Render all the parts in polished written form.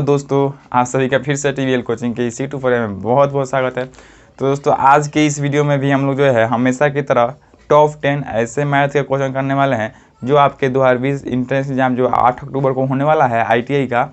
दोस्तों, आप सभी का फिर से टीवीएल कोचिंग के इसी टू में बहुत बहुत स्वागत है। तो दोस्तों, आज के इस वीडियो में भी हम लोग जो है हमेशा की तरह टॉप 10 ऐसे मैथ के क्वेश्चन करने वाले हैं जो आपके 2020 इंट्रेंस एग्जाम जो 8 अक्टूबर को होने वाला है आईटीआई का,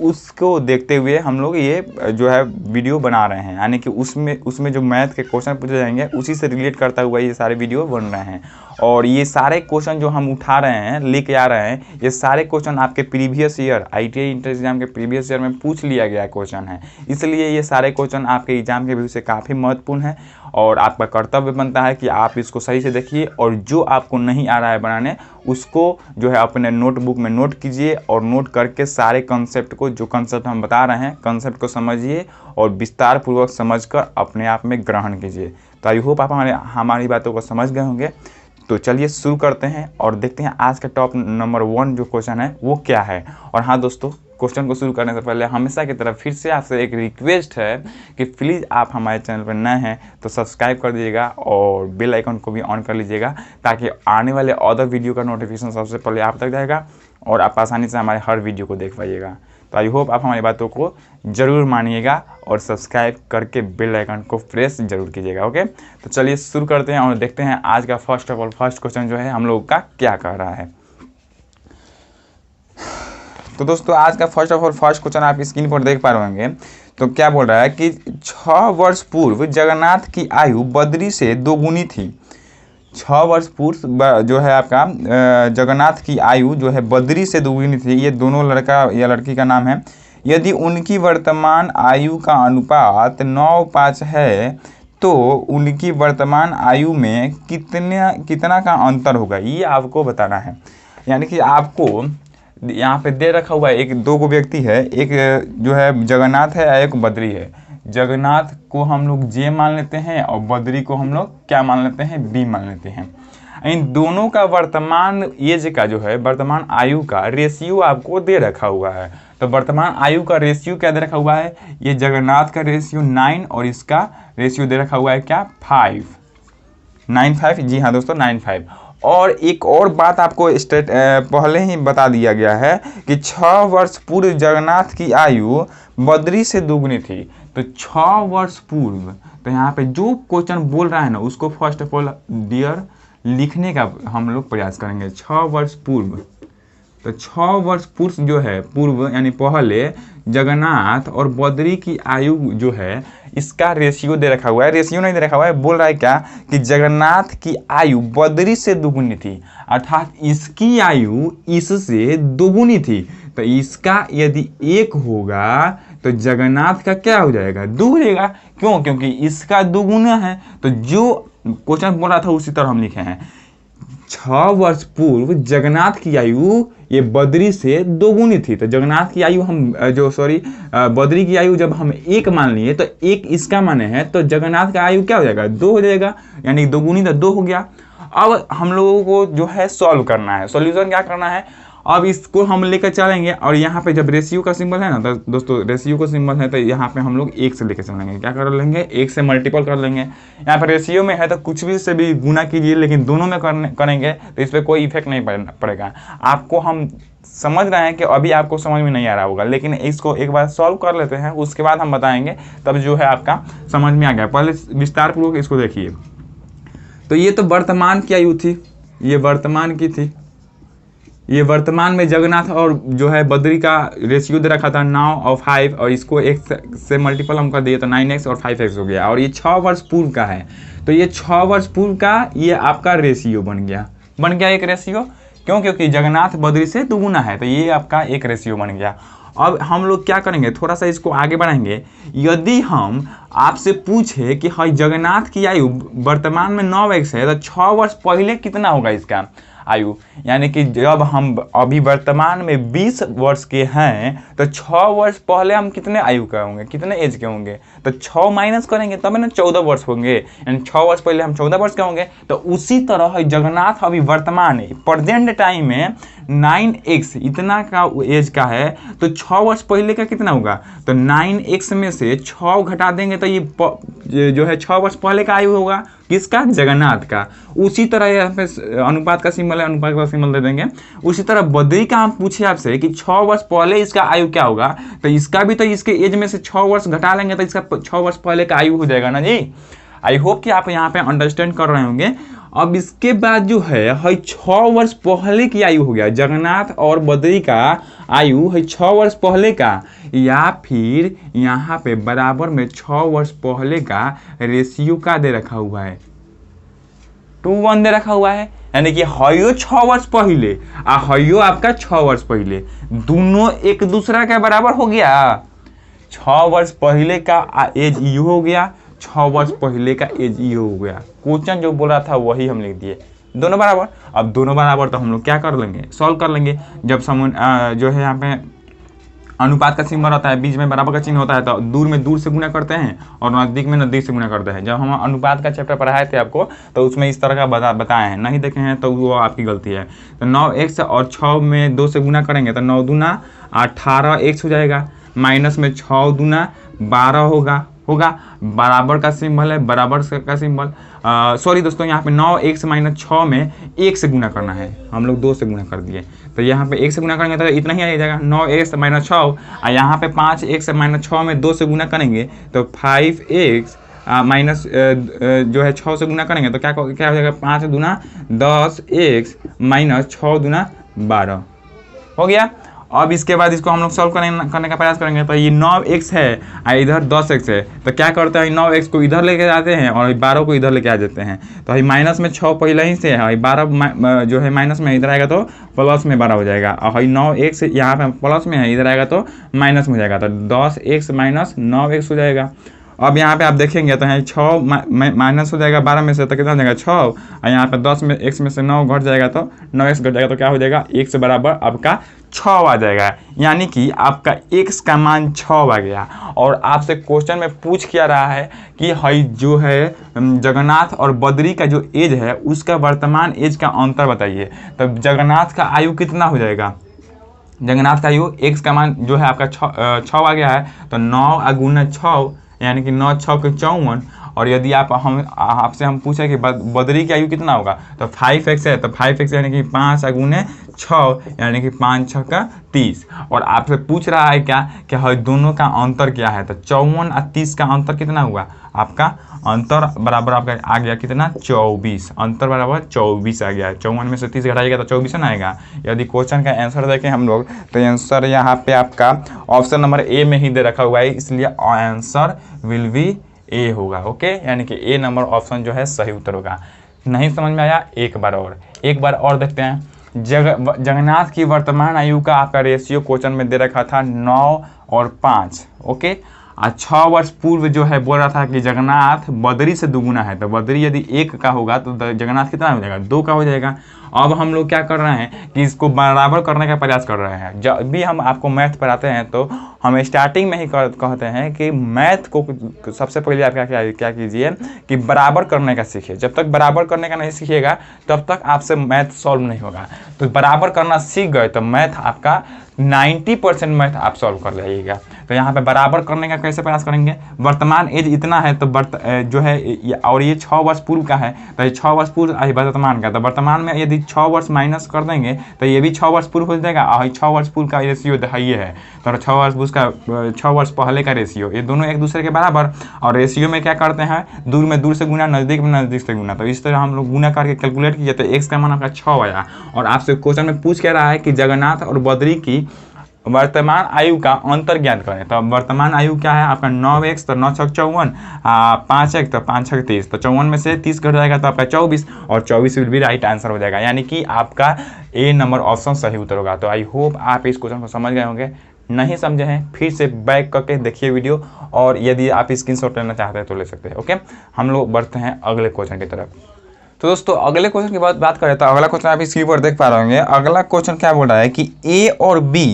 उसको देखते हुए हम लोग ये जो है वीडियो बना रहे हैं। यानी कि उसमें जो मैथ के क्वेश्चन पूछे जाएंगे उसी से रिलेट करता हुआ ये सारे वीडियो बन रहे हैं। और ये सारे क्वेश्चन जो हम उठा रहे हैं, लेके आ रहे हैं, ये सारे क्वेश्चन आपके previous year ITI entrance exam के प्रीवियस ईयर में पूछ लिया गया क्वेश्चन है। इसलिए ये सारे क्वेश्चन आपके एग्जाम के व्यू से काफ़ी महत्वपूर्ण है और आपका कर्तव्य बनता है कि आप इसको सही से देखिए और जो आपको नहीं आ रहा है बनाने उसको जो है अपने नोटबुक में नोट कीजिए और नोट करके सारे कंसेप्ट को, जो कंसेप्ट हम बता रहे हैं, कंसेप्ट को समझिए और विस्तार पूर्वक समझकर अपने आप में ग्रहण कीजिए। तो आई होप आप हमारी बातों को समझ गए होंगे। तो चलिए शुरू करते हैं और देखते हैं आज का टॉप नंबर 1 जो क्वेश्चन है वो क्या है। और हाँ दोस्तों, क्वेश्चन को शुरू करने से पहले हमेशा की तरह फिर से आपसे एक रिक्वेस्ट है कि प्लीज़ आप हमारे चैनल पर नए हैं तो सब्सक्राइब कर दीजिएगा और बेल आइकन को भी ऑन कर लीजिएगा ताकि आने वाले अदर वीडियो का नोटिफिकेशन सबसे पहले आप तक जाएगा और आप आसानी से हमारे हर वीडियो को देख पाइएगा। तो आई होप आप हमारी बातों को ज़रूर मानिएगा और सब्सक्राइब करके बेल आइकन को प्रेस जरूर कीजिएगा। ओके, तो चलिए शुरू करते हैं और देखते हैं आज का फर्स्ट क्वेश्चन जो है हम लोग का क्या कह रहा है। तो दोस्तों, आज का फर्स्ट क्वेश्चन आप स्क्रीन पर देख पा रहे होंगे। तो क्या बोल रहा है कि 6 वर्ष पूर्व जगन्नाथ की आयु बद्री से दोगुनी थी। 6 वर्ष पूर्व जो है आपका जगन्नाथ की आयु जो है बद्री से दोगुनी थी। ये दोनों लड़का या लड़की का नाम है। यदि उनकी वर्तमान आयु का अनुपात 9:5 है तो उनकी वर्तमान आयु में कितना का अंतर होगा, ये आपको बताना है। यानी कि आपको यहाँ पे दे रखा हुआ है, दो व्यक्ति है, एक जो है जगन्नाथ है, एक बद्री है। जगन्नाथ को हम लोग जे मान लेते हैं और बद्री को हम लोग क्या मान लेते हैं, बी मान लेते हैं। इन दोनों का वर्तमान एज का जो है वर्तमान आयु का रेशियो आपको दे रखा हुआ है। तो वर्तमान आयु का रेशियो क्या दे रखा हुआ है, ये जगन्नाथ का रेशियो 9 और इसका रेशियो दे रखा हुआ है क्या, 5 जी हाँ दोस्तों, 9:5। और एक और बात आपको पहले ही बता दिया गया है कि 6 वर्ष पूर्व जगन्नाथ की आयु बद्री से दोगुनी थी। तो 6 वर्ष पूर्व, तो यहाँ पे जो क्वेश्चन बोल रहा है ना उसको फर्स्ट ऑफ ऑल डियर लिखने का हम लोग प्रयास करेंगे। 6 वर्ष पूर्व, तो 6 वर्ष पूर्व जो है, पूर्व यानी पहले जगन्नाथ और बद्री की आयु जो है इसका रेशियो दे रखा हुआ है। रेशियो नहीं दे रखा हुआ है, बोल रहा है क्या कि जगन्नाथ की आयु बद्री से दोगुनी थी, अर्थात इसकी आयु इससे दोगुनी थी। तो इसका यदि 1 होगा तो जगन्नाथ का क्या हो जाएगा, 2 हो जाएगा। क्यों? क्योंकि इसका दोगुना है। तो जो क्वेश्चन बोल रहा था उसी तरह हम लिखे हैं। 6 वर्ष पूर्व जगन्नाथ की आयु ये बद्री से दोगुनी थी। तो जगन्नाथ की आयु बद्री की आयु जब हम 1 मान लिए तो 1 इसका माने है, तो जगन्नाथ का आयु क्या हो जाएगा, 2 हो जाएगा। यानी दोगुनी तो 2 हो गया। अब हम लोगों को जो है सॉल्व करना है, सॉल्यूशन क्या करना है, अब इसको हम लेकर चलेंगे और यहाँ पे जब रेशियो का सिंबल है ना, तो दोस्तों रेशियो का सिंबल है तो यहाँ पे हम लोग 1 से लेकर चलेंगे। क्या कर लेंगे, 1 से मल्टीपल कर लेंगे। यहाँ पर रेशियो में है तो कुछ भी से भी गुना कीजिए, लेकिन दोनों में करेंगे तो इस पर कोई इफेक्ट नहीं पड़ेगा। आपको हम समझ रहे हैं कि अभी आपको समझ में नहीं आ रहा होगा, लेकिन इसको एक बार सॉल्व कर लेते हैं, उसके बाद हम बताएंगे, तब जो है आपका समझ में आ गया। पहले विस्तार पूर्वक इसको देखिए। तो ये तो वर्तमान की आयु थी, ये वर्तमान की थी। ये वर्तमान में जगन्नाथ और जो है बद्री का रेशियो दे रखा था 9 और 5 और इसको 1 से मल्टीपल हम कर दिए तो 9x और 5x हो गया। और ये 6 वर्ष पूर्व का है, तो ये 6 वर्ष पूर्व का ये आपका रेशियो बन गया एक रेशियो। क्यों? क्योंकि जगन्नाथ बद्री से दोगुना है, तो ये आपका एक रेशियो बन गया। अब हम लोग क्या करेंगे, थोड़ा सा इसको आगे बढ़ाएंगे। यदि हम आपसे पूछे कि हाँ जगन्नाथ की आयु वर्तमान में 9x है तो 6 वर्ष पहले कितना होगा इसका आयु, यानी कि जब हम अभी वर्तमान में 20 वर्ष के हैं तो 6 वर्ष पहले हम कितने आयु के होंगे, कितने एज के होंगे, तो 6 माइनस करेंगे तब ना 14 वर्ष होंगे, यानी 6 वर्ष पहले हम 14 वर्ष के होंगे। तो उसी तरह जगन्नाथ अभी वर्तमान प्रेजेंट टाइम में 9x इतना का एज का है, तो 6 वर्ष पहले का कितना होगा, तो 9x में से 6 घटा देंगे तो ये जो है 6 वर्ष पहले का आयु होगा। किसका? जगन्नाथ का। उसी तरह यहाँ पे अनुपात का सिंबल है, अनुपात का सिंबल दे देंगे। उसी तरह बद्री का हम पूछे आपसे कि 6 वर्ष पहले इसका आयु क्या होगा, तो इसका भी तो इसके एज में से 6 वर्ष घटा लेंगे तो इसका 6 वर्ष पहले का आयु हो जाएगा ना जी। आई होप कि आप यहाँ पे अंडरस्टैंड कर रहे होंगे। अब इसके बाद जो है 6 वर्ष पहले की आयु हो गया, जगन्नाथ और बद्री का आयु है 6 वर्ष पहले का, या फिर यहाँ पे बराबर में 6 वर्ष पहले का रेशियो का दे रखा हुआ है, 2:1 दे रखा हुआ है। यानी कि हयो 6 वर्ष पहले आ हयो आपका 6 वर्ष पहले, दोनों एक दूसरा के बराबर हो गया। 6 वर्ष पहले का एज यू हो गया, 6 वर्ष पहले का एज यू हो गया। क्वेश्चन जो बोला था वही हम लिख दिए, दोनों बराबर। अब दोनों बराबर तो हम लोग क्या कर लेंगे, सॉल्व कर लेंगे। जब जो है यहाँ पे अनुपात का सिंबल होता है, बीच में बराबर का चिन्ह होता है, तो दूर में दूर से गुना करते हैं और नज़दीक में नज़दीक से गुना करते हैं। जब हम अनुपात का चैप्टर पढ़ाए थे आपको तो उसमें इस तरह का बताए हैं, नहीं देखे हैं तो वो आपकी गलती है। तो 9x और 6 में 2 से गुना करेंगे तो 9 दूना 18x हो जाएगा, माइनस में 6 दूना 12 होगा बराबर का सिंबल है, बराबर का सिंबल। सॉरी दोस्तों, यहाँ पे 9x माइनस 6 में 1 से गुना करना है, हम लोग 2 से गुना कर दिए, तो यहाँ पे 1 से गुना करेंगे तो इतना ही आ जाएगा 9x माइनस 6। और यहाँ पे 5x माइनस 6 में 2 से गुना करेंगे तो 5x माइनस जो है 6 से गुना करेंगे तो क्या हो जाएगा, 5 दूना 10x माइनस 6 दूना 12 हो गया। अब इसके बाद इसको हम लोग सॉल्व करने का प्रयास करेंगे। तो ये 9x है और इधर 10x है, तो क्या करते हैं 9x को इधर लेके जाते हैं और 12 को इधर लेके आ जाते हैं। तो माइनस में 6 पहले ही से है, 12 जो है माइनस में इधर आएगा तो प्लस में 12 हो जाएगा, और 9x यहाँ पे प्लस में है, इधर आएगा तो माइनस में हो जाएगा, तो 10x माइनस 9x हो जाएगा। अब यहाँ पे आप देखेंगे तो यहाँ 6 माइनस हो जाएगा 12 में से, तो कितना हो जाएगा 6, और यहाँ पे 10 में x में से 9 घट जाएगा तो 9x घट जाएगा, तो क्या हो जाएगा x बराबर आपका 6 आ जाएगा। यानी कि आपका x का मान 6 आ गया। और आपसे क्वेश्चन में पूछ क्या रहा है कि हई जो है जगन्नाथ और बद्री का जो एज है उसका वर्तमान एज का अंतर बताइए। तो जगन्नाथ का आयु कितना हो जाएगा, जगन्नाथ का आयु x का मान जो है आपका 6 आ गया है, तो 9 गुना 6 यानी कि 9 6 के 54। और यदि आपसे हम पूछे कि बद्री की आयु कितना होगा तो 5x है, तो 5x यानी कि 5 गुने 6 यानी कि 5 6 का 30। और आपसे पूछ रहा है क्या कि हर दोनों का अंतर क्या है, तो 54 और 30 का अंतर कितना हुआ, आपका अंतर बराबर आपका आ गया कितना 24, अंतर बराबर 24 आ गया। 54 में से 30 घटाइएगा तो 24 ना आएगा। यदि क्वेश्चन का आंसर देखें हम लोग तो आंसर यहाँ पे आपका ऑप्शन नंबर ए में ही दे रखा हुआ है, इसलिए आंसर विल बी ए होगा। ओके, यानी कि ए नंबर ऑप्शन जो है सही उत्तर होगा। नहीं समझ में आया, एक बार और देखते हैं। जगन्नाथ की वर्तमान आयु का आपका रेशियो क्वेश्चन में दे रखा था 9 और 5। ओके, 6 वर्ष पूर्व जो है बोल रहा था कि जगन्नाथ बद्री से दुगुना है, तो बद्री यदि 1 का होगा तो जगन्नाथ कितना हो जाएगा, 2 का हो जाएगा। अब हम लोग क्या कर रहे हैं कि इसको बराबर करने का प्रयास कर रहे हैं। जब भी हम आपको मैथ पढ़ाते हैं तो हम स्टार्टिंग में ही कहते हैं कि मैथ को सबसे पहले आप क्या कीजिए कि बराबर करने का सीखिए। जब तक बराबर करने का नहीं सीखिएगा तब तक आपसे मैथ सॉल्व नहीं होगा। तो बराबर करना सीख गए तो मैथ आपका 90% मैथ आप सॉल्व कर जाइएगा। तो यहाँ पे बराबर करने का कैसे प्रयास करेंगे, वर्तमान एज इतना है तो जो है और ये 6 वर्ष पूर्व का है, तो ये 6 वर्ष पूर्व वर्तमान का, तो वर्तमान में यदि 6 वर्ष माइनस कर देंगे तो ये भी 6 वर्ष पूर्व हो जाएगा। और 6 वर्ष पूर्व का रेशियो ये है, तो 6 वर्ष पहले का रेशियो, ये दोनों एक दूसरे के बराबर। और रेशियो में क्या करते हैं, दूर में दूर से गुना, नज़दीक में नज़दीक से गुना। तो इस तरह हम लोग गुना करके कैलकुलेट किए तो x का मान आपका 6 आया। और आपसे क्वेश्चन में पूछ क्या रहा है कि जगन्नाथ और बद्री की वर्तमान आयु का अंतर ज्ञात करें। तो वर्तमान आयु क्या है आपका 9x, तो 9 6 54, 5x तो 5 6 30, तो 54 में से 30 घट जाएगा तो आपका 24, और 24 विल बी राइट आंसर हो जाएगा। यानी कि आपका ए नंबर ऑप्शन सही उत्तर होगा। तो आई होप आप इस क्वेश्चन को समझ गए होंगे। नहीं समझे हैं फिर से बैक करके देखिए वीडियो, और यदि आप स्क्रीनशॉट लेना चाहते हैं तो ले सकते हैं। ओके, हम लोग बढ़ते हैं अगले क्वेश्चन की तरफ। तो दोस्तों अगले क्वेश्चन की बात करें तो अगला क्वेश्चन आप स्क्रीन पर देख पा रहे होंगे। अगला क्वेश्चन क्या बोल रहा है कि ए और बी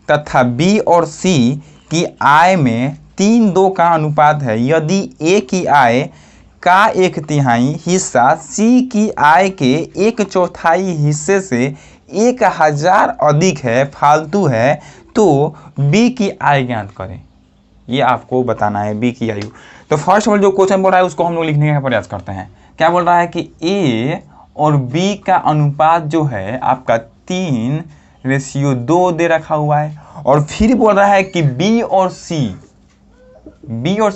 तथा बी और सी की आय में 3:2 का अनुपात है। यदि ए की आय का 1/3 हिस्सा सी की आय के 1/4 हिस्से से 1000 अधिक है, फालतू है, तो बी की आय ज्ञात करें। ये आपको बताना है बी की आयु। तो फर्स्ट ऑफ ऑल जो क्वेश्चन बोल रहा है उसको हम लोग लिखने का प्रयास करते हैं। क्या बोल रहा है कि ए और बी का अनुपात जो है आपका 3:2 दे रखा हुआ है। और फिर बोल रहा है कि बी और सी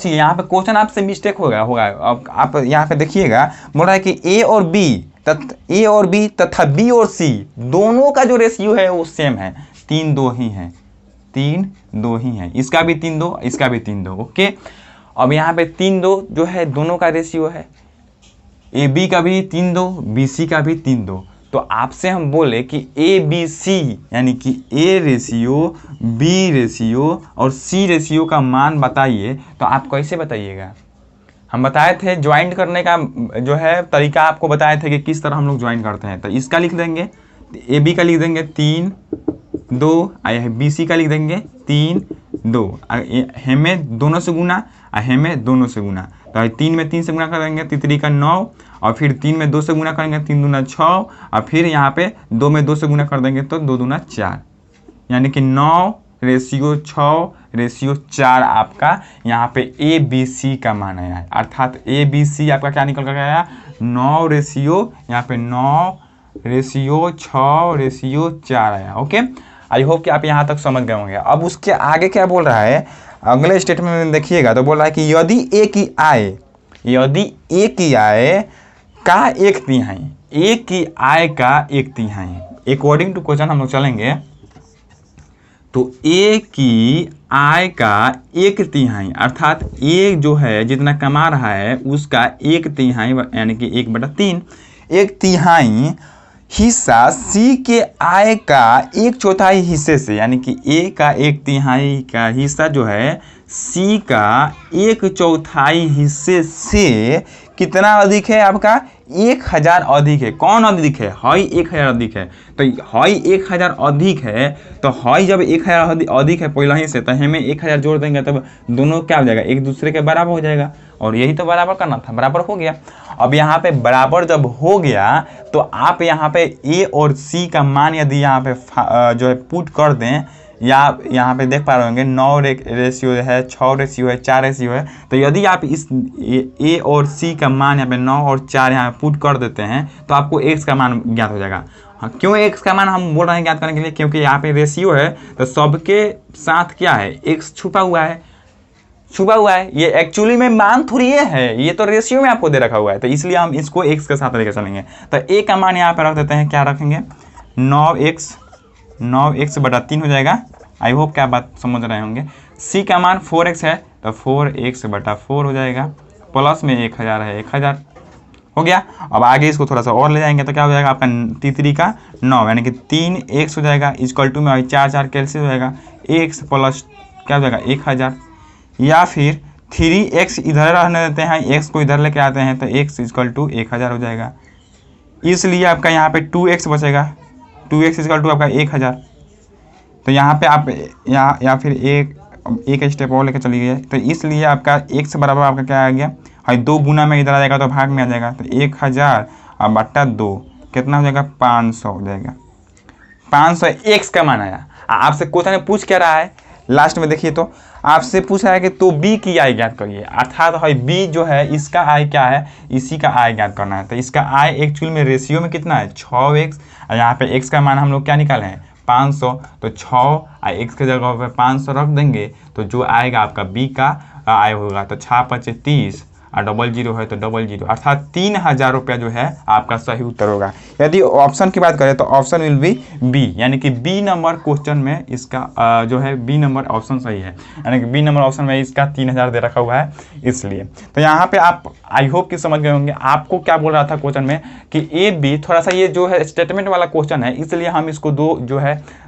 यहाँ पे क्वेश्चन आपसे मिस्टेक होगा। अब आप यहाँ पे देखिएगा, बोल रहा है कि ए और बी तथा बी और सी दोनों का जो रेशियो है वो सेम है, 3:2 ही है, 3:2 ही है। इसका भी 3:2, इसका भी 3:2। ओके, अब यहाँ पे 3:2 जो है दोनों का रेशियो है, ए बी का भी 3:2, बी सी का भी 3:2। तो आपसे हम बोले कि ए बी सी यानी कि ए रेशियो, बी रेशियो और सी रेशियो का मान बताइए। तो आप कैसे बताइएगा? हम बताए थे ज्वाइंट करने का जो है तरीका, आपको बताए थे कि किस तरह हम लोग ज्वाइंट करते हैं। तो इसका लिख देंगे, ए बी का लिख देंगे 3:2, बी सी का लिख देंगे 3:2, हमें दोनों से गुना, हमें दोनों से गुना। तो 3 में 3 से गुना कर देंगे, 3 का 9, और फिर 3 में 2 से गुना करेंगे, 3 दूना 6, और फिर यहाँ पे 2 में 2 से गुना कर देंगे तो 2 दूना 4, यानी कि 9:6:4 आपका यहाँ पे ए बी सी का मान आया है। अर्थात ए बी सी आपका क्या निकल कर आया? 9 यहाँ पे 9:6:4 आया। ओके, आई होप कि आप यहाँ तक समझ गए होंगे। अब उसके आगे क्या बोल रहा है, अगले स्टेटमेंट में देखिएगा तो बोल रहा है कि यदि ए की आय का 1/3, ए की आय का 1/3, अकॉर्डिंग टू क्वेश्चन हम लोग चलेंगे तो ए की आय का 1/3 अर्थात ए जो है जितना कमा रहा है उसका 1/3 यानी कि 1/3, 1/3 हिस्सा सी के आय का 1/4 हिस्से से, यानी कि ए का 1/3 का हिस्सा जो है सी का 1/4 हिस्से से कितना अधिक है? आपका 1000 अधिक है। कौन अधिक है? हई 1000 अधिक है। तो हई 1000 अधिक है, तो हई जब 1000 अधिक है पहले ही से, तो हमें 1000 जोड़ देंगे तब दोनों क्या हो जाएगा? एक दूसरे के बराबर हो जाएगा। और यही तो बराबर करना था, बराबर हो गया। अब यहाँ पे बराबर जब हो गया तो आप यहाँ पे ए और सी का मान यदि यहाँ पे जो है पुट कर दें, या यहाँ पे देख पा रहे होंगे 9 रेशियो है, 6 रेशियो है, 4 रेशियो है। तो यदि आप इस ए और सी का मान यहाँ पे 9 और 4 यहाँ पुट कर देते हैं तो आपको एक्स का मान ज्ञात हो जाएगा। हाँ, क्यों एक्स का मान हम बोल रहे हैं ज्ञात करने के लिए? क्योंकि यहाँ पे रेशियो है तो सबके साथ क्या है? एक्स छुपा हुआ है। ये एक्चुअली में मान थोड़ी है, ये तो रेशियो में आपको दे रखा हुआ है, तो इसलिए हम इसको एक्स के साथ लेकर चलेंगे। तो ए का मान यहाँ पे रख देते हैं, क्या रखेंगे? 9x/3 हो जाएगा। आई होप क्या बात समझ रहे होंगे। सी का मान 4x है तो 4x/4 हो जाएगा, प्लस में 1000 है, 1000 हो गया। अब आगे इसको थोड़ा सा और ले जाएंगे तो क्या हो जाएगा? आपका 3 का 9 यानी कि 3x हो जाएगा, इक्वल टू में 4 कैंसिल हो जाएगा, x प्लस क्या हो जाएगा? 1000। या फिर 3x इधर रहने देते हैं, x को इधर लेके आते हैं तो x इक्वल टू 1000 हो जाएगा। इसलिए आपका यहाँ पे 2x बचेगा, 2x इक्वल टू आपका 1000। तो यहाँ पे आप या फिर एक स्टेप और लेकर चलिए, तो इसलिए आपका x बराबर आपका क्या आ गया? हाँ, 2 गुना में इधर आ जाएगा तो भाग में आ जाएगा, तो 1000/2 कितना हो जाएगा? 500 हो जाएगा। 500 x का मान आया। आपसे क्वेश्चन में पूछ क्या रहा है? लास्ट में देखिए तो आपसे पूछ रहा है कि तो b की आय ज्ञात करिए, अर्थात है b जो है इसका आय क्या है? इसी का आय ज्ञात करना है। तो इसका आय एक्चुअल में रेशियो में कितना है? 6x, और यहाँ पे x का मान हम लोग क्या निकाले हैं? 500। तो 6 x के जगह पे 500 रख देंगे तो जो आएगा आपका b का आय होगा। तो 6×5 = 30 और 00 है तो 00, अर्थात 3000 रुपया जो है आपका सही उत्तर होगा। यदि ऑप्शन की बात करें तो ऑप्शन विल बी बी, यानी कि बी नंबर क्वेश्चन में इसका जो है बी नंबर ऑप्शन सही है, यानी कि बी नंबर ऑप्शन में इसका 3000 दे रखा हुआ है इसलिए। तो यहाँ पे आप आई होप कि समझ गए होंगे। आपको क्या बोल रहा था क्वेश्चन में कि ए बी, थोड़ा सा ये जो है स्टेटमेंट वाला क्वेश्चन है, इसलिए हम इसको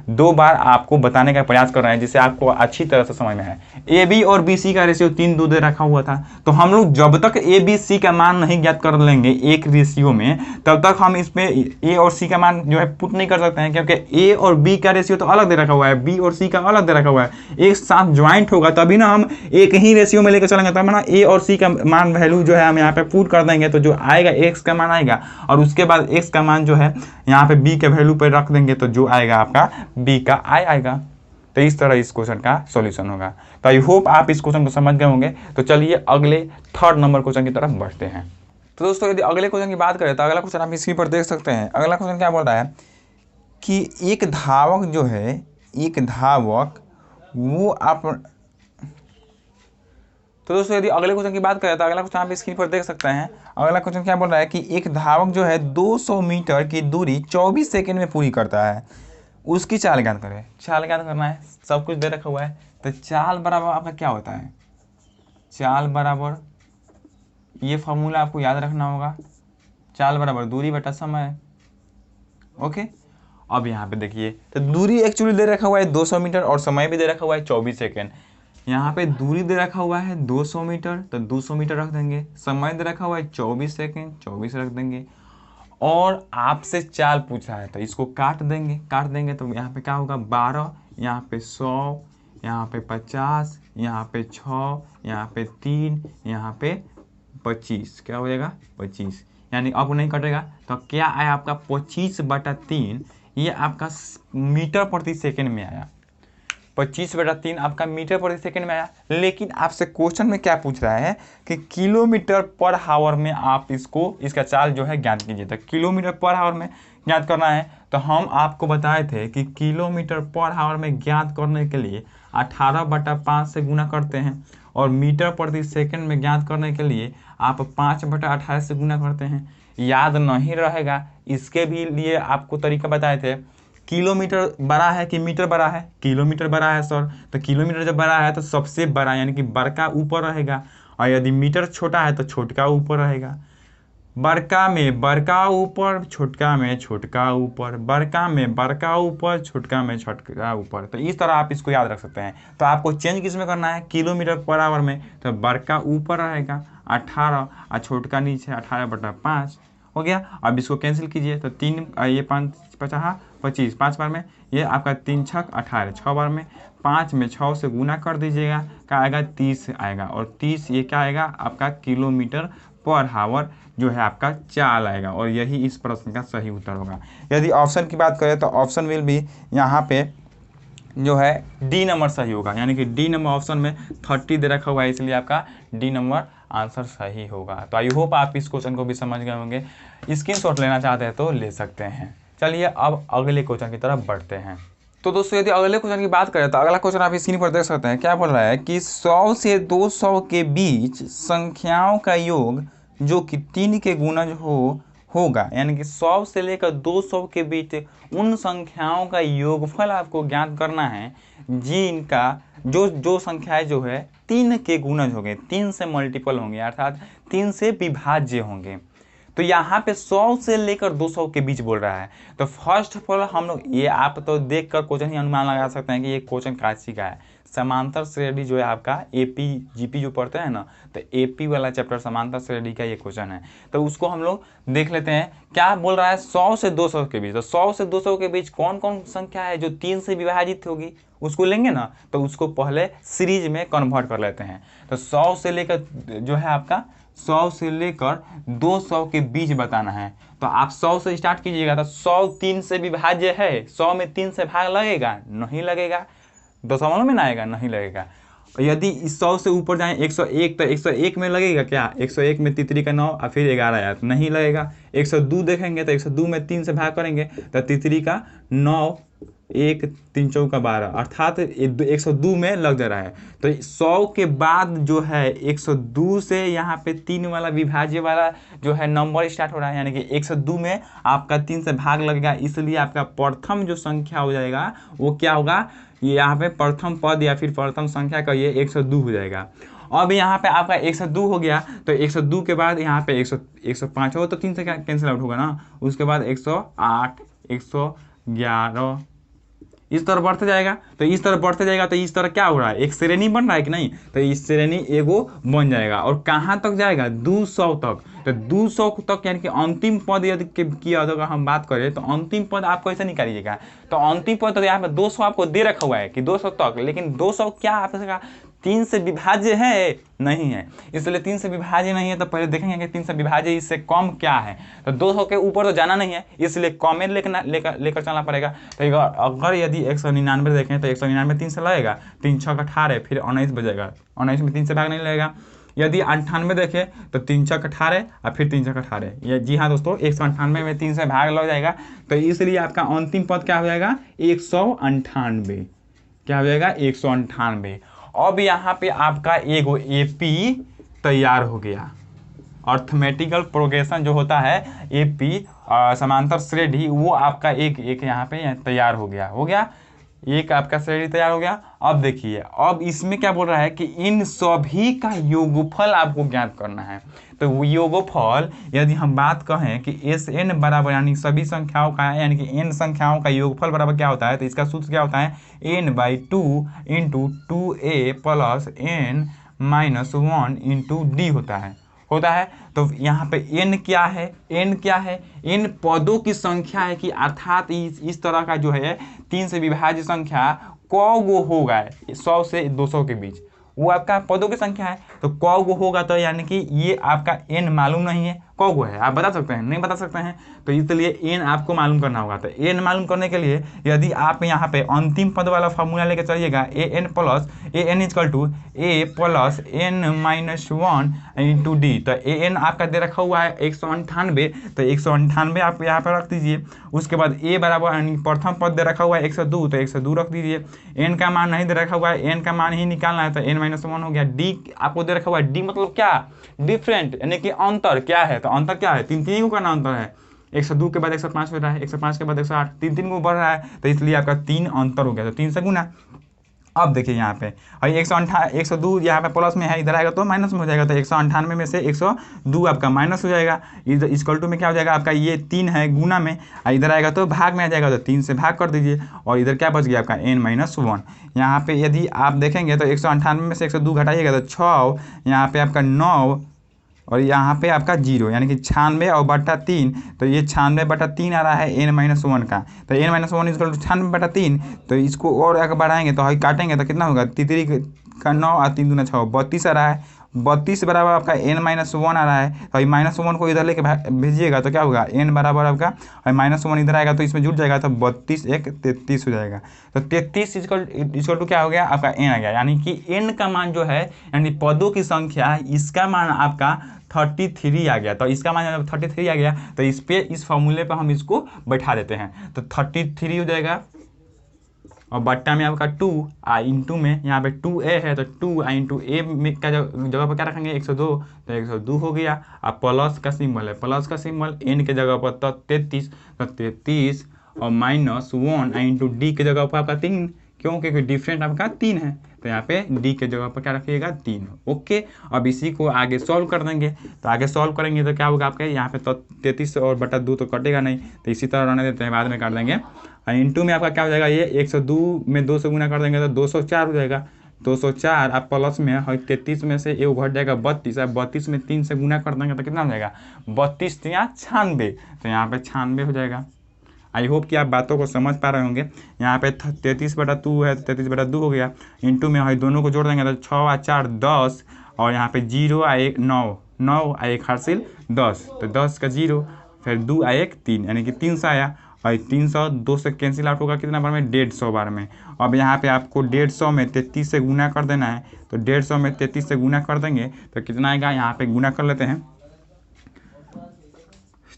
दो बार आपको बताने का प्रयास कर रहे हैं जिससे आपको अच्छी तरह से समझ में है। ए बी और बी सी का रेशियो 3:2 दे रखा हुआ था, तो हम लोग जब तक ए बी सी का मान नहीं ज्ञात कर लेंगे एक रेशियो में, तब तक हम इसमें ए और सी का मान जो है पुट नहीं कर सकते हैं, क्योंकि ए और बी का रेशियो तो अलग दे रखा हुआ है, बी और सी का अलग दे रखा हुआ है। एक साथ ज्वाइंट होगा तभी ना हम एक ही रेशियो में लेकर चलेंगे, तब ना ए और सी का मान वैल्यू जो है हम यहाँ पे पुट कर देंगे तो जो आएगा एक्स का मान आएगा, और उसके बाद एक्स का मान जो है यहाँ पे बी के वैल्यू पर रख देंगे तो जो आएगा आपका बी का आय आएगा। तो इस तरह इस क्वेश्चन का सॉल्यूशन होगा। तो आई होप आप इस क्वेश्चन को समझ गए होंगे। तो चलिए अगले 3rd नंबर क्वेश्चन की तरफ बढ़ते हैं। तो दोस्तों यदि अगले क्वेश्चन की बात करें तो अगला क्वेश्चन आप स्क्रीन पर देख सकते हैं। अगला क्वेश्चन क्या बोल रहा है कि एक धावक जो है, एक धावक वो आप, तो दोस्तों यदि अगले क्वेश्चन की बात करें तो अगला क्वेश्चन आप स्क्रीन पर देख सकते हैं। अगला क्वेश्चन क्या बोल रहा है कि एक धावक जो है 200 मीटर की दूरी 24 सेकंड में पूरी करता है, उसकी चाल ज्ञात करें। चाल ज्ञात करना है, सब कुछ दे रखा हुआ है। तो चाल बराबर आपका क्या होता है, चाल बराबर, ये फॉर्मूला आपको याद रखना होगा, चाल बराबर दूरी बटा समय। ओके, अब यहाँ पे देखिए, तो दूरी एक्चुअली दे रखा हुआ है 200 मीटर और समय भी दे रखा हुआ है 24 सेकेंड। यहाँ पे दूरी दे रखा हुआ है 200 मीटर, तो 200 मीटर रख देंगे। समय दे रखा हुआ है 24 सेकेंड, 24 रख देंगे। और आपसे चाल पूछा है तो इसको काट देंगे तो यहाँ पे क्या होगा 12, यहाँ पे 100, यहाँ पे 50, यहाँ पे 6, यहाँ पे 3, यहाँ पे 25, क्या हो जाएगा 25, यानी अब नहीं कटेगा। तो क्या आया आपका 25/3, ये आपका मीटर प्रति सेकंड में आया। 25/3 आपका मीटर प्रति सेकंड में आया। लेकिन आपसे क्वेश्चन में क्या पूछ रहा है कि किलोमीटर पर हावर में आप इसका चाल जो है ज्ञात कीजिए। तो किलोमीटर पर हावर में ज्ञात करना है तो हम आपको बताए थे कि किलोमीटर पर हावर में ज्ञात करने के लिए 18/5 से गुना करते हैं, और मीटर प्रति सेकंड में ज्ञात करने के लिए आप 5/18 से गुना करते हैं। याद नहीं रहेगा, इसके भी लिए आपको तरीका बताए थे। किलोमीटर बड़ा है कि मीटर बड़ा है, किलोमीटर बड़ा है सर, तो किलोमीटर जब बड़ा है तो सबसे बड़ा यानी कि बड़का ऊपर रहेगा, और यदि मीटर छोटा है तो छोटका ऊपर रहेगा। बड़का में बड़का ऊपर, छोटका में छोटका ऊपर, बड़का में बड़का ऊपर, छोटका में छोटका ऊपर। तो इस तरह आप इसको याद रख सकते हैं। तो आपको चेंज किस में करना है, किलोमीटर पर आवर में, तो बड़का ऊपर रहेगा 18 और छोटका नीचे 18/5 हो गया। अब इसको कैंसिल कीजिए तो 3 ये 5 50 25, 5 बार में ये आपका 3 छक 18, 6 बार में 5 में 6 से गुना कर दीजिएगा, क्या आएगा 30 आएगा, और 30 ये क्या आएगा आपका किलोमीटर पर हावर जो है आपका चाल आएगा, और यही इस प्रश्न का सही उत्तर होगा। यदि ऑप्शन की बात करें तो ऑप्शन विल भी यहाँ पे जो है डी नंबर सही होगा, यानी कि डी नंबर ऑप्शन में 30 दे रखा हुआ है, इसलिए आपका डी नंबर आंसर सही होगा। तो आई होप आप इस क्वेश्चन को भी समझ गए होंगे। स्क्रीनशॉट लेना चाहते हैं तो ले सकते हैं। चलिए अब अगले क्वेश्चन की तरफ बढ़ते हैं। तो दोस्तों यदि अगले क्वेश्चन की बात करें तो अगला क्वेश्चन आप स्क्रीन पर देख सकते हैं। क्या बोल रहा है कि 100 से 200 के बीच संख्याओं का योग जो कि 3 के गुणज होगा, यानी कि 100 से लेकर 200 के बीच उन संख्याओं का योगफल आपको ज्ञात करना है जिनका जो संख्याएं जो है 3 के गुणज होंगे, 3 से मल्टीपल होंगे, अर्थात 3 से विभाज्य होंगे। तो यहाँ पे 100 से लेकर 200 के बीच बोल रहा है। तो फर्स्ट ऑफ ऑल हम लोग ये आप तो देख कर क्वेश्चन ही अनुमान लगा सकते हैं कि ये क्वेश्चन काची का है। समांतर श्रेणी जो है आपका एपी जीपी जो पढ़ते हैं ना, तो एपी वाला चैप्टर समांतर श्रेणी का ये क्वेश्चन है। तो उसको हम लोग देख लेते हैं। क्या बोल रहा है 100 से 200 के बीच, तो 100 से 200 के बीच कौन कौन संख्या है जो 3 से विभाजित होगी, उसको लेंगे ना, तो उसको पहले सीरीज में कन्वर्ट कर लेते हैं। तो 100 से लेकर जो है आपका 100 से लेकर 200 के बीच बताना है। तो आप 100 से स्टार्ट कीजिएगा। तो 100 3 से विभाज्य है, 100 में 3 से भाग लगेगा, नहीं लगेगा। 200 में ना आएगा, नहीं लगेगा। और यदि इस 100 से ऊपर जाएं 101, तो 101 में लगेगा क्या, 101 में तितरी का 9 और फिर 11 आया, तो नहीं लगेगा। 102 देखेंगे तो 102 में 3 से भाग करेंगे तो तितरी का 9, 1 3 चौका 12, अर्थात 102 में लग जा रहा है। तो 100 के बाद जो है 102 से यहाँ पे 3 वाला विभाज्य वाला जो है नंबर स्टार्ट हो रहा है, यानी कि 102 में आपका 3 से भाग लगेगा, इसलिए आपका प्रथम जो संख्या हो जाएगा वो क्या होगा, ये यहाँ पे प्रथम पद या फिर प्रथम संख्या का ये 102 हो जाएगा। अब यहाँ पे आपका 102 हो गया, तो 102 के बाद यहाँ पे 105 हो तो 3 से कैंसिल आउट होगा ना, उसके बाद 108, 111 इस तरह बढ़ते जाएगा। तो इस तरह बढ़ते जाएगा तो इस तरह क्या हो रहा है, एक श्रेणी बन रहा है कि नहीं, तो इस श्रेणी एगो बन जाएगा। और कहाँ तक जाएगा, 200 तक। तो 200 तक यानी कि अंतिम पद यदि की अगर हम बात करें तो अंतिम पद आपको ऐसे निकालिएगा। तो अंतिम पद तो यहाँ पे 200 आपको दे रखा हुआ है कि 200 तक, लेकिन 200 क्या आपका 3 से विभाज्य है, नहीं है। इसलिए 3 से विभाज्य नहीं है तो पहले देखेंगे कि 3 से विभाज्य इससे कम क्या है। तो 200 के ऊपर तो जाना नहीं है, इसलिए कम में लेकर चलना पड़ेगा। तो अगर यदि 199 देखें तो 199 3 से लगेगा, 3 6 18, फिर 19 बजेगा, 19 में 3 से भाग नहीं लगेगा। यदि 98 देखें तो 3 छक 18 और फिर 3 छक 18, ये जी हाँ दोस्तों 198 में 3 से भाग लग जाएगा, तो इसलिए आपका अंतिम पद क्या हो जाएगा 198, क्या हो जाएगा 198। अब यहाँ पे आपका एगो एपी तैयार हो गया, अर्थमेटिकल प्रोग्रेशन जो होता है एपी समांतर श्रेणी, वो आपका एक यहाँ पे तैयार हो गया, एक आपका श्रेणी तैयार हो गया। अब देखिए, अब इसमें क्या बोल रहा है कि इन सभी का योगफल आपको ज्ञात करना है। तो वो योगफल यदि हम बात कहें कि एस एन बराबर यानी सभी संख्याओं का यानी कि एन संख्याओं का योगफल बराबर क्या होता है, तो इसका सूत्र क्या होता है n/2 into 2a plus n minus 1 into D होता है। तो यहाँ पे n क्या है, n पदों की संख्या है कि अर्थात इस तरह का जो है 3 से विभाज्य संख्या कौ गो होगा 100 से 200 के बीच, वो आपका पदों की संख्या है। तो कौ गो होगा, तो यानी कि ये आपका n मालूम नहीं है, कौ गो है आप बता सकते हैं, नहीं बता सकते हैं, तो इसलिए n आपको मालूम करना होगा। तो n मालूम करने के लिए यदि आप यहाँ पे अंतिम पद वाला फॉर्मूला लेके चलिएगा an plus an equal to a plus n minus 1 into डी, तो an आपका दे रखा हुआ है 198, तो 198 आप यहाँ पर रख दीजिए। उसके बाद a बराबर यानी प्रथम पद दे रखा हुआ है 102, तो 102 रख दीजिए। n का मान नहीं दे रखा हुआ है, n का मान ही निकालना है, तो n माइनस 1 हो गया। डी आपको दे रखा हुआ है, डी मतलब क्या, डिफरेंट यानी कि अंतर क्या है, तो अंतर क्या है, तीन को करना अंतर है, 102 के बाद 105 हो रहा है, 105 के बाद 108, तीन को बढ़ रहा है, तो इसलिए आपका 3 अंतर हो गया, तो 3 से गुना। अब देखिए यहाँ पे 102 यहाँ पे प्लस में है, इधर आएगा तो माइनस में हो जाएगा, तो 198 में से 102 आपका माइनस हो जाएगा, इधर इक्वल टू में क्या हो जाएगा आपका ये 3 है गुना में, इधर आएगा तो भाग में आ जाएगा, तो 3 से भाग कर दीजिए, और इधर क्या बच गया आपका n माइनस 1। यहाँ पे यदि आप देखेंगे तो 198 में से 102 घटाइएगा तो 6, यहाँ पे आपका 9 और यहाँ पे आपका 0 यानी कि 96 और बटा 3, तो ये 96 बटा 3 आ रहा है n माइनस 1 का, तो n माइनस 1 इक्वल टू 96 बटा 3, तो इसको और अगर बढ़ाएंगे तो हई काटेंगे तो कितना होगा, 3 का 9 और 3 दूना 6, 32 आ रहा है, 32 बराबर आपका n माइनस 1 आ रहा है, तो माइनस 1 को इधर लेके भेजिएगा तो क्या होगा n बराबर आपका माइनस 1 इधर आएगा तो इसमें जुड़ जाएगा, तो 32 1 33 हो जाएगा, तो 33 इक्वल टू क्या हो गया आपका n आ गया, यानी कि n का मान जो है यानी पदों की संख्या, इसका मान आपका 33 आ गया। तो इसका मान जब 33 आ गया तो इस फॉर्मूले पर हम इसको बैठा देते हैं, तो 33 हो जाएगा, और बट्टा में आपका 2 इंटू में यहाँ पे 2a है, तो 2 इंटू a में क्या जगह पर क्या रखेंगे 102, तो 102 हो गया। अब प्लस का सिंबल है, प्लस का सिंबल n के जगह पर तो 33, तो 33 और माइनस 1 इंटू डी के जगह पर आपका 3, क्यों, क्योंकि डिफरेंट आपका 3 है, तो यहाँ पे डी के जगह पर क्या रखिएगा 3। ओके, अब इसी को आगे सॉल्व कर देंगे, तो आगे सॉल्व करेंगे तो क्या होगा आपके यहाँ पे, तो 33 और बटा 2 तो कटेगा नहीं, तो इसी तरह रहने देते हैं, बाद में काट देंगे। इंटू में आपका क्या हो जाएगा, ये 102 में 2 से गुना कर देंगे तो 204 हो जाएगा, 204 आप प्लस में 33 में से एगो घट जाएगा 32, अब 32 में 3 से गुना कर देंगे तो कितना हो जाएगा 32 3 96, तो यहाँ पे 96 हो जाएगा। आई होप कि आप बातों को समझ पा रहे होंगे। यहाँ पे 33 बटा 2 है, तो 33 बटा 2 हो गया, इंटू में है दोनों को जोड़ देंगे तो 6 और 4 10, और यहाँ पे 0 और 1 9, 9 और 1 हासिल 10, तो 10 का 0, फिर 2 और 1 3 यानी कि 300 आया, और 300 2 से कैंसिल आउट होगा कितना बार में 150 बार में। अब यहाँ पे आपको 150 में 33 से गुना कर देना है, तो 150 में 33 से गुना कर देंगे तो कितना आएगा, यहाँ पे गुना कर लेते हैं,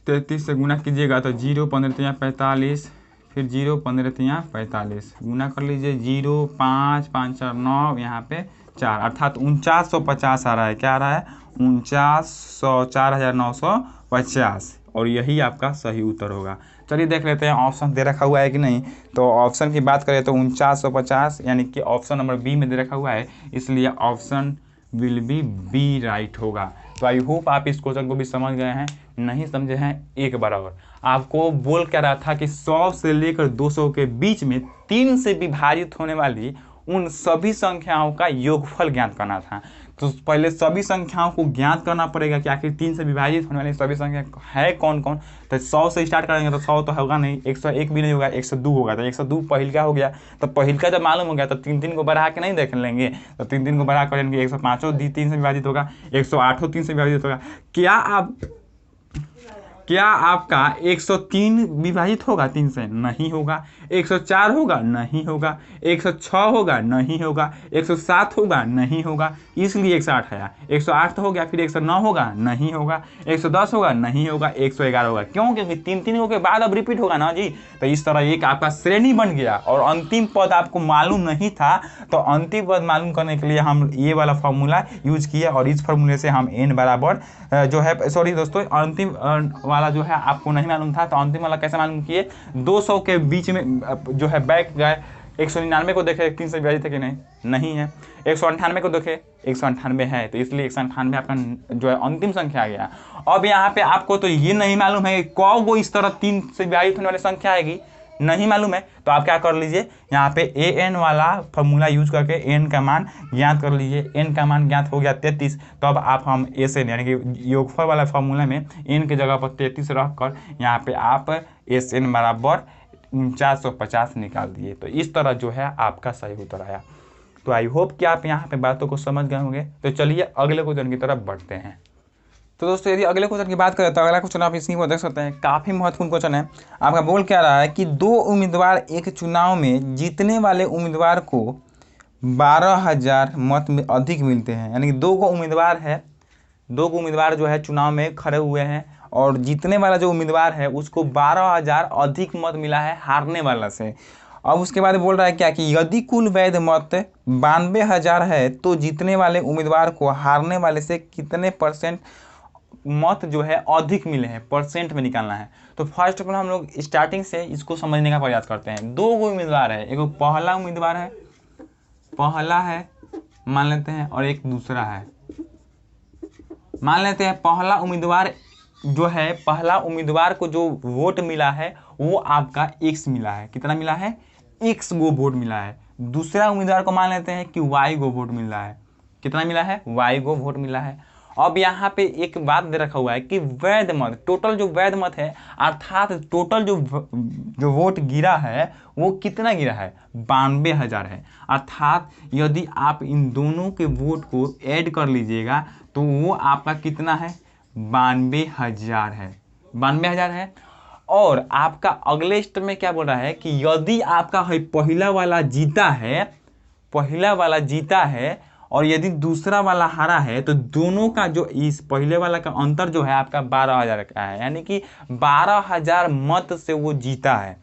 33 से गुना कीजिएगा तो 0 15 3 45, फिर 0 15 3 45, गुना कर लीजिए 0 5 5 4 9, यहाँ पे 4, अर्थात 4950 आ रहा है, क्या आ रहा है 4950 और यही आपका सही उत्तर होगा। चलिए देख लेते हैं ऑप्शन दे रखा हुआ है कि नहीं। तो ऑप्शन की बात करें तो 4950 यानी कि ऑप्शन नंबर बी में दे रखा हुआ है, इसलिए option will be B right होगा। तो आई होप आप इस क्वेश्चन को भी समझ गए हैं, नहीं समझे हैं एक बार और। आपको बोल क्या रहा था कि 100 से लेकर 200 के बीच में 3 से विभाजित होने वाली उन सभी संख्याओं का योगफल ज्ञात करना था। तो पहले सभी संख्याओं को ज्ञात करना पड़ेगा कि आखिर 3 से विभाजित होने वाली सभी संख्या है कौन कौन। तो 100 से स्टार्ट करेंगे तो 100 तो होगा नहीं, 101 भी नहीं होगा, 102 होगा, तो 102 पहिलका हो गया। तो पहिलका जब मालूम हो गया तो 3 को बढ़ा के नहीं देख लेंगे, तो 3 को बढ़ा करेंगे 105 3 से विभाजित होगा, 108 3 से विभाजित होगा। क्या आपका 103 विभाजित होगा 3 से? नहीं होगा। 104 होगा, नहीं होगा। 106 होगा, नहीं होगा। 107 होगा, नहीं होगा, इसलिए 108 आया। 108 हो गया, फिर 109 होगा, नहीं होगा। 110 होगा, नहीं होगा। 111 होगा, क्यों? क्योंकि 3 के बाद अब रिपीट होगा ना जी। तो इस तरह एक आपका श्रेणी बन गया और अंतिम पद आपको मालूम नहीं था, तो अंतिम पद मालूम करने के लिए हम ये वाला फॉर्मूला यूज किया और इस फॉर्मूले से हम n बराबर जो है, सॉरी दोस्तों, अंतिम वाला जो है आपको नहीं मालूम था, तो अंतिम वाला कैसे मालूम किए? 200 के बीच में जो है बैक गए, 199 को देखे 382 थे कि नहीं है। 198 को देखे 198 है, तो इसलिए 198 आपका जो है अंतिम संख्या आ गया। अब यहाँ पे आपको तो ये नहीं मालूम है कौ गो इस तरह 3 से विभाजित होने वाली संख्या आएगी, नहीं मालूम है। तो आप क्या कर लीजिए, यहाँ पे an वाला फॉर्मूला यूज करके n का मान ज्ञात कर लीजिए। n का मान ज्ञात हो गया 33, तो अब आप हम SN यानी कि योगफल वाला फॉर्मूला में n की जगह पर 33 रख कर यहाँ पे आप SN बराबर 450 निकाल दिए। तो इस तरह जो है आपका सही उत्तर आया। तो आई होप कि आप यहाँ पे बातों को समझ गए होंगे। तो चलिए अगले क्वेश्चन की तरफ बढ़ते हैं। तो दोस्तों यदि अगले क्वेश्चन की बात करें तो अगला क्वेश्चन आप इसी को देख सकते हैं, काफ़ी महत्वपूर्ण क्वेश्चन है। आपका बोल क्या रहा है कि 2 उम्मीदवार एक चुनाव में जीतने वाले उम्मीदवार को 12,000 मत में अधिक मिलते हैं। यानी कि 2 उम्मीदवार है, 2 उम्मीदवार जो है चुनाव में खड़े हुए हैं और जीतने वाला जो उम्मीदवार है उसको 12,000 अधिक मत मिला है हारने वाला से। अब उसके बाद बोल रहा है क्या कि यदि कुल वैध मत 92,000 है तो जीतने वाले उम्मीदवार को हारने वाले से कितने % मत जो है अधिक मिले हैं, परसेंट में निकालना है। तो फर्स्ट ऑफ ऑल हम लोग स्टार्टिंग से इसको समझने का प्रयास करते हैं। 2 उम्मीदवार है, एक पहला उम्मीदवार है, पहला है मान लेते हैं, और एक दूसरा है मान लेते हैं। पहला उम्मीदवार जो है, पहला उम्मीदवार को जो वोट मिला है वो आपका x मिला है। कितना मिला है? x गो वोट मिला है। दूसरा उम्मीदवार को मान लेते हैं कि y गो वोट मिला है। कितना मिला है? y गो वोट मिला है। अब यहाँ पे एक बात दे रखा हुआ है कि वैध मत, टोटल जो वैध मत है, अर्थात टोटल जो वोट गिरा है वो कितना गिरा है? 92,000 है। अर्थात यदि आप इन दोनों के वोट को ऐड कर लीजिएगा तो वो आपका कितना है? 92,000 है। 92,000 है। और आपका अगले स्टेप में क्या बोल रहा है कि यदि आपका पहला वाला जीता है, पहला वाला जीता है और यदि दूसरा वाला हारा है, तो दोनों का जो इस पहले वाला का अंतर जो है आपका 12,000 का है। यानी कि 12,000 मत से वो जीता है।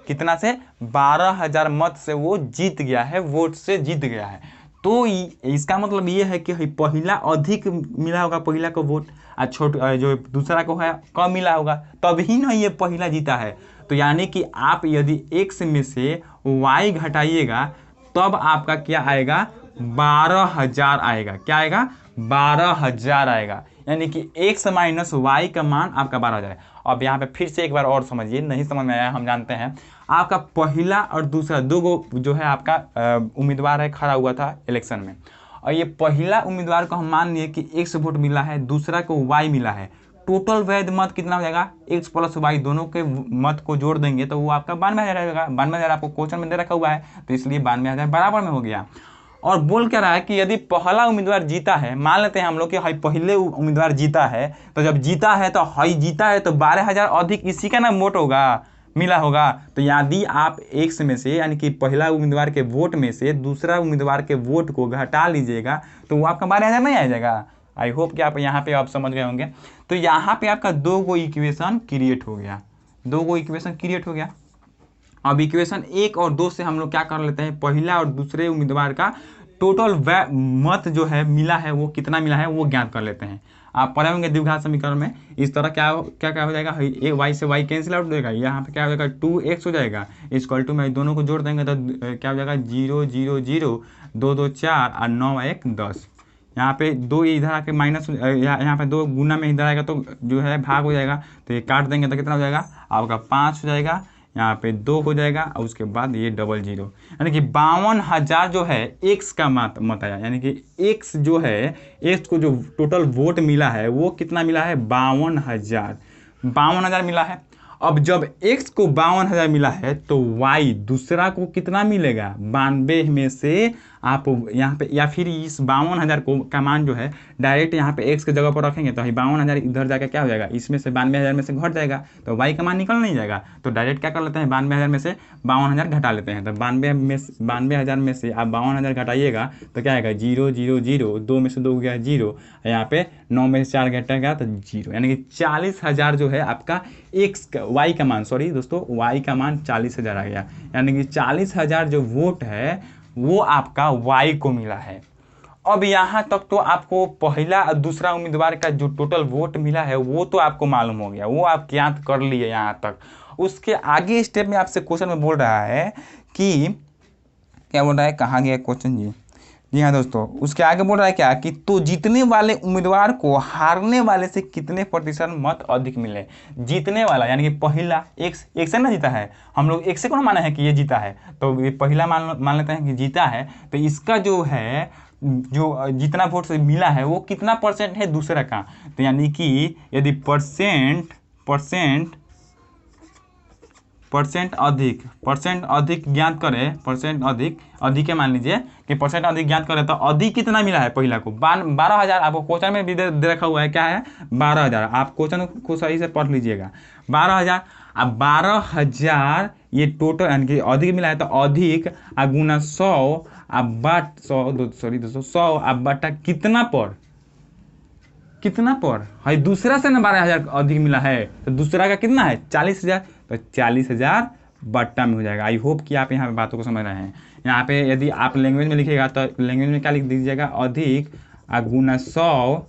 कितना से? 12,000 मत से वो जीत गया है, वोट से जीत गया है। तो इसका मतलब ये है कि पहला अधिक मिला होगा पहला को वोट, और जो दूसरा को है कम मिला होगा, तभी ना ये पहला जीता है। तो यानी कि आप यदि x में से y घटाइएगा तब आपका क्या आएगा? 12,000 आएगा। क्या आएगा? 12,000 आएगा। यानी कि x माइनस y का मान आपका 12,000 है। अब यहाँ पे फिर से एक बार और समझिए, नहीं समझ में आया हम जानते हैं। आपका पहला और दूसरा 2 गो जो है आपका उम्मीदवार है खड़ा हुआ था इलेक्शन में, और ये पहला उम्मीदवार को हम मान लिए कि x वोट मिला है, दूसरा को y मिला है। टोटल वैध मत कितना हो जाएगा? x प्लस y दोनों के मत को जोड़ देंगे तो वो आपका 92,000 आएगा। 92,000 आपको क्वेश्चन में दे रखा हुआ है, तो इसलिए 92,000 बराबर में हो गया। और बोल क्या रहा है कि यदि पहला उम्मीदवार जीता है, मान लेते हैं हम लोग कि पहले उम्मीदवार जीता है, तो जब जीता है तो जीता है तो 12,000 अधिक इसी का ना वोट होगा, मिला होगा। तो यदि आप x में से यानी कि पहला उम्मीदवार के वोट में से दूसरा उम्मीदवार के वोट को घटा लीजिएगा तो वो आपका 12,000 नहीं आ जाएगा। आई होप कि आप यहाँ पे आप समझ गए होंगे। तो यहाँ पे आपका 2 गो इक्वेशन क्रिएट हो गया, 2 गो इक्वेशन क्रिएट हो गया। अब इक्वेशन 1 और 2 से हम लोग क्या कर लेते हैं, पहला और दूसरे उम्मीदवार का टोटल मत जो है मिला है वो कितना मिला है वो ज्ञात कर लेते हैं। आप पढ़े होंगे द्विघात समीकरण में, इस तरह क्या हो जाएगा, एक y से y कैंसिल आउट हो जाएगा, यहाँ पे क्या हो जाएगा 2x हो जाएगा, इक्वल टू में दोनों को जोड़ देंगे तो क्या हो जाएगा 0 0 0 2 2 4 और 9 1 10। यहाँ पे 2 इधर आके माइनस, यहाँ पे 2 गुना में इधर आएगा तो जो है भाग हो जाएगा, तो ये काट देंगे तो कितना हो जाएगा आपका 5 हो जाएगा, यहाँ पे 2 हो जाएगा और उसके बाद ये 00, यानी कि 52,000 जो है x का मत आया। यानी कि x जो है, x को जो टोटल वोट मिला है वो कितना मिला है? 52,000 मिला है। अब जब x को 52,000 मिला है तो y दूसरा को कितना मिलेगा? 92 में से आप यहाँ पे, या फिर इस 52,000 को का मान जो है डायरेक्ट यहाँ पे x के जगह पर रखेंगे तो 52,000 इधर जाकर क्या हो जाएगा, इसमें से 92,000 में से घट जाएगा तो y का मान निकल नहीं जाएगा। तो डायरेक्ट क्या कर लेते हैं, 92,000 में से 52,000 घटा लेते हैं। तो 92,000 में से आप 52,000 घटाइएगा तो क्या आएगा, 0 0 0, 2 में से 2 गया 0, यहाँ पे 9 में से 4 घटेगा तो 0, यानी कि 40,000 जो है आपका y का मान, सॉरी दोस्तों, y का मान 40,000 आ गया। यानी कि 40,000 जो वोट है वो आपका y को मिला है। अब यहाँ तक तो आपको पहला और दूसरा उम्मीदवार का जो टोटल वोट मिला है वो तो आपको मालूम हो गया, वो आप ज्ञात कर लिए यहाँ तक। उसके आगे स्टेप में आपसे क्वेश्चन में बोल रहा है कि क्या बोल रहा है, कहाँ गया क्वेश्चन जी, जी हाँ दोस्तों, उसके आगे बोल रहा है क्या कि तो जीतने वाले उम्मीदवार को हारने वाले से कितने प्रतिशत मत अधिक मिले। जीतने वाला यानी कि पहला एक से ना जीता है, हम लोग एक से कौन माना है कि ये जीता है, तो ये पहला मान लेते हैं कि जीता है, तो इसका जो है जो जितना वोट से मिला है वो कितना परसेंट है दूसरा का। तो यानी कि यदि परसेंट अधिक ज्ञात करें, परसेंट अधिक मान लीजिए कि परसेंट अधिक ज्ञात करें तो अधिक कितना मिला है पहला को, 12,000। आपको क्वेश्चन में भी दे रखा हुआ है, क्या है 12,000। आप क्वेश्चन को सही से पढ़ लीजिएगा, 12,000। अब 12,000 ये टोटल यानी कि अधिक मिला है तो अधिक गुना 100 अब बट 100 अब बटा कितना पर है, दूसरा से ना 12,000 अधिक मिला है तो दूसरा का कितना है 40,000, तो 40,000 बट्टा में हो जाएगा। आई होप कि आप यहाँ पे बातों को समझ रहे हैं। यहाँ पे यदि आप लैंग्वेज में लिखिएगा तो लैंग्वेज में क्या लिख दीजिएगा, अधिक गुना 100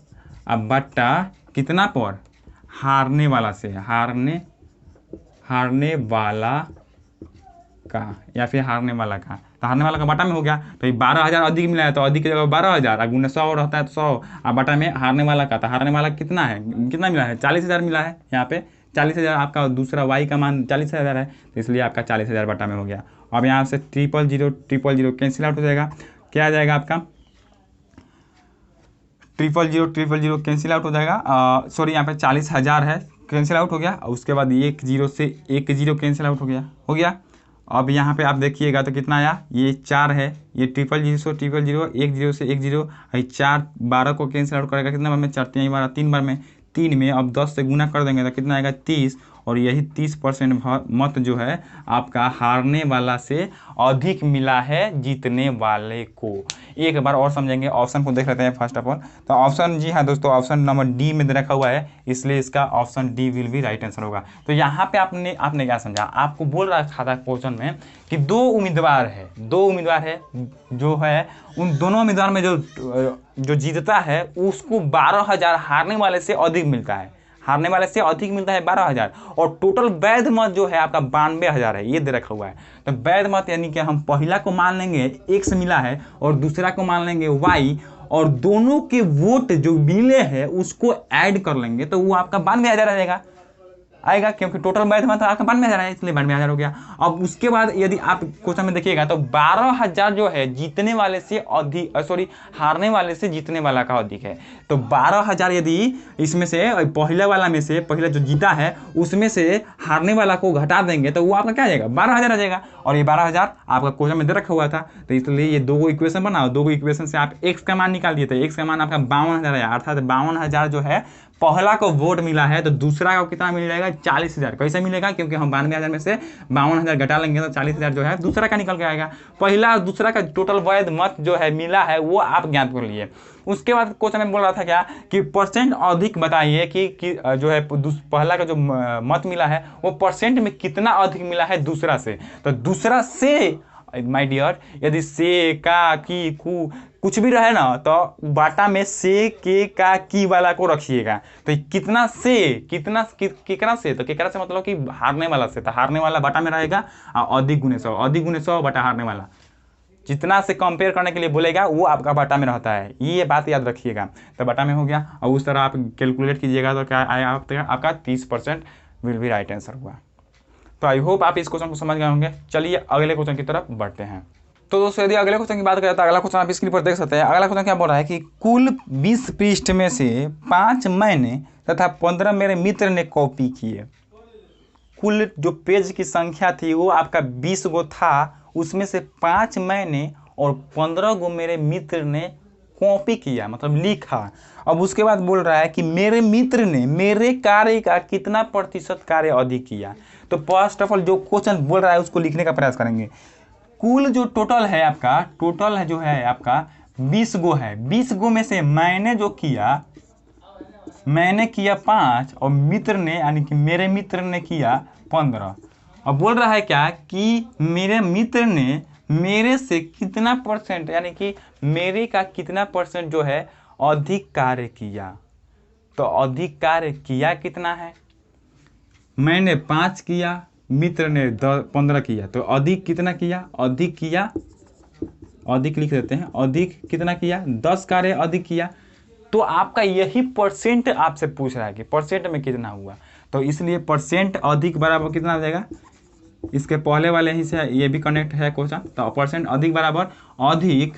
अब बट्टा कितना पर, हारने वाला से, हारने वाला का या फिर हारने वाला का, तो हारने वाला का बटा में हो गया। तो ये 12,000 अधिक मिला है तो अधिक की जगह 12,000 गुना 100 रहता है तो 100 अब बटा में हारने वाला का, तो हारने वाला कितना मिला है 40,000 मिला है। यहाँ पे 40,000 आपका दूसरा y का मान 40,000 है तो इसलिए आपका 40,000 बटा में हो गया। अब यहाँ से 000 कैंसिल आउट हो जाएगा, क्या आ जाएगा आपका 000 कैंसिल आउट हो जाएगा, सॉरी यहाँ पे 40,000 है कैंसिल आउट हो गया। उसके बाद 1 0 से 1 0 कैंसिल आउट हो गया। अब यहाँ पे आप देखिएगा तो कितना आया, ये 4 है, ये 000 1 0 से 1 0, 4 12 को कैंसिल आउट करेगा कितना बार में, 4 3 12, 3 बार में, 3 में अब 10 से गुना कर देंगे तो कितना आएगा 30, और यही 30% मत जो है आपका हारने वाला से अधिक मिला है जीतने वाले को। एक बार और समझेंगे, ऑप्शन को देख लेते हैं फर्स्ट ऑफ ऑल। तो ऑप्शन, जी हाँ दोस्तों, ऑप्शन नंबर डी में रखा हुआ है, इसलिए इसका option D will be right answer होगा। तो यहाँ पे आपने क्या समझा, आपको बोल रखा था क्वेश्चन में कि दो उम्मीदवार है जो है, उन दोनों उम्मीदवार में जो जीतता है उसको 12,000 हारने वाले से अधिक मिलता है, 12,000, और टोटल वैध मत जो है आपका 92,000 है, ये दे रखा हुआ है। तो वैध मत यानी कि हम पहला को मान लेंगे x मिला है और दूसरा को मान लेंगे y, और दोनों के वोट जो मिले हैं उसको ऐड कर लेंगे तो वो आपका 92,000 आएगा, क्योंकि टोटल वैध मत आपका 92,000 है इसलिए 92,000 हो गया। अब उसके बाद यदि आप क्वेश्चन में देखिएगा तो 12,000 जो है जीतने वाले से अधिक, हारने वाले से जीतने वाला का अधिक है। तो 12,000 यदि इसमें से पहला जो जीता है उसमें से हारने वाला को घटा देंगे तो वो आपका क्या आ जाएगा 12,000 आ जाएगा, और ये 12,000 आपका क्वेश्चन में दे रखा हुआ था। तो इसलिए ये दो इक्वेशन बनाओ, दो इक्वेशन से आप x का मान निकाल दिए थे, x का मान आपका 52,000 है, अर्थात 52,000 जो है पहला को वोट मिला है तो दूसरा को कितना मिल जाएगा 40,000। कैसे मिलेगा, क्योंकि हम 92,000 में से 52,000 घटा लेंगे तो 40,000 जो है दूसरा का निकल के आएगा। पहला और दूसरा का टोटल वैध मत जो है मिला है वो आप ज्ञात कर लिए। उसके बाद क्वेश्चन में बोल रहा था क्या कि परसेंट अधिक बताइए कि जो है पहला का जो मत मिला है वो परसेंट में कितना अधिक मिला है दूसरा से। तो दूसरा से माय डियर यदि से का की कु कुछ भी रहे ना तो बाटा में से के का की वाला को रखिएगा। तो कितना से केकरा से, तो केकरा से मतलब कि हारने वाला से, तो हारने वाला बाटा में रहेगा और अधिक गुने 100 बटा हारने वाला, जितना से कंपेयर करने के लिए बोलेगा वो आपका बाटा में रहता है, ये बात याद रखिएगा। तो बाटा में हो गया, और उस तरह आप कैलकुलेट कीजिएगा तो क्या आएगा आपका 30% विल बी राइट आंसर हुआ। तो आई होप आप इस क्वेश्चन को समझ गए होंगे। चलिए अगले क्वेश्चन की तरफ बढ़ते हैं। तो दोस्तों यदि अगले क्वेश्चन की बात करें तो अगला क्वेश्चन आप स्क्रीन पर देख सकते हैं। अगला क्वेश्चन क्या बोल रहा है कि कुल 20 पृष्ठ में से 5 मैंने तथा 15 मेरे मित्र ने कॉपी किए। कुल जो पेज की संख्या थी वो आपका 20 गो था, उसमें से 5 मैंने और 15 गो मेरे मित्र ने कॉपी किया, मतलब लिखा। अब उसके बाद बोल रहा है कि मेरे मित्र ने मेरे कार्य का कितना प्रतिशत कार्य अधिक किया। तो फर्स्ट ऑफ ऑल जो क्वेश्चन बोल रहा है उसको लिखने का प्रयास करेंगे। कुल जो टोटल है आपका, टोटल है जो है आपका 20 गो है। 20 गो में से मैंने जो किया, मैंने किया 5 और मित्र ने यानी कि मेरे मित्र ने किया 15। अब बोल रहा है क्या कि मेरे मित्र ने मेरे से कितना परसेंट यानी कि मेरे का कितना परसेंट जो है अधिक कार्य किया। तो अधिक कार्य किया कितना है, मैंने 5 किया, मित्र ने 15 किया, तो अधिक कितना किया, अधिक किया, अधिक लिख देते हैं, अधिक कितना किया, 10 कार्य अधिक किया। तो आपका यही परसेंट आपसे पूछ रहा है कि परसेंट में कितना हुआ, तो इसलिए परसेंट अधिक बराबर कितना हो जाएगा, इसके पहले वाले ही से ये भी कनेक्ट है क्वेश्चन। तो परसेंट अधिक बराबर अधिक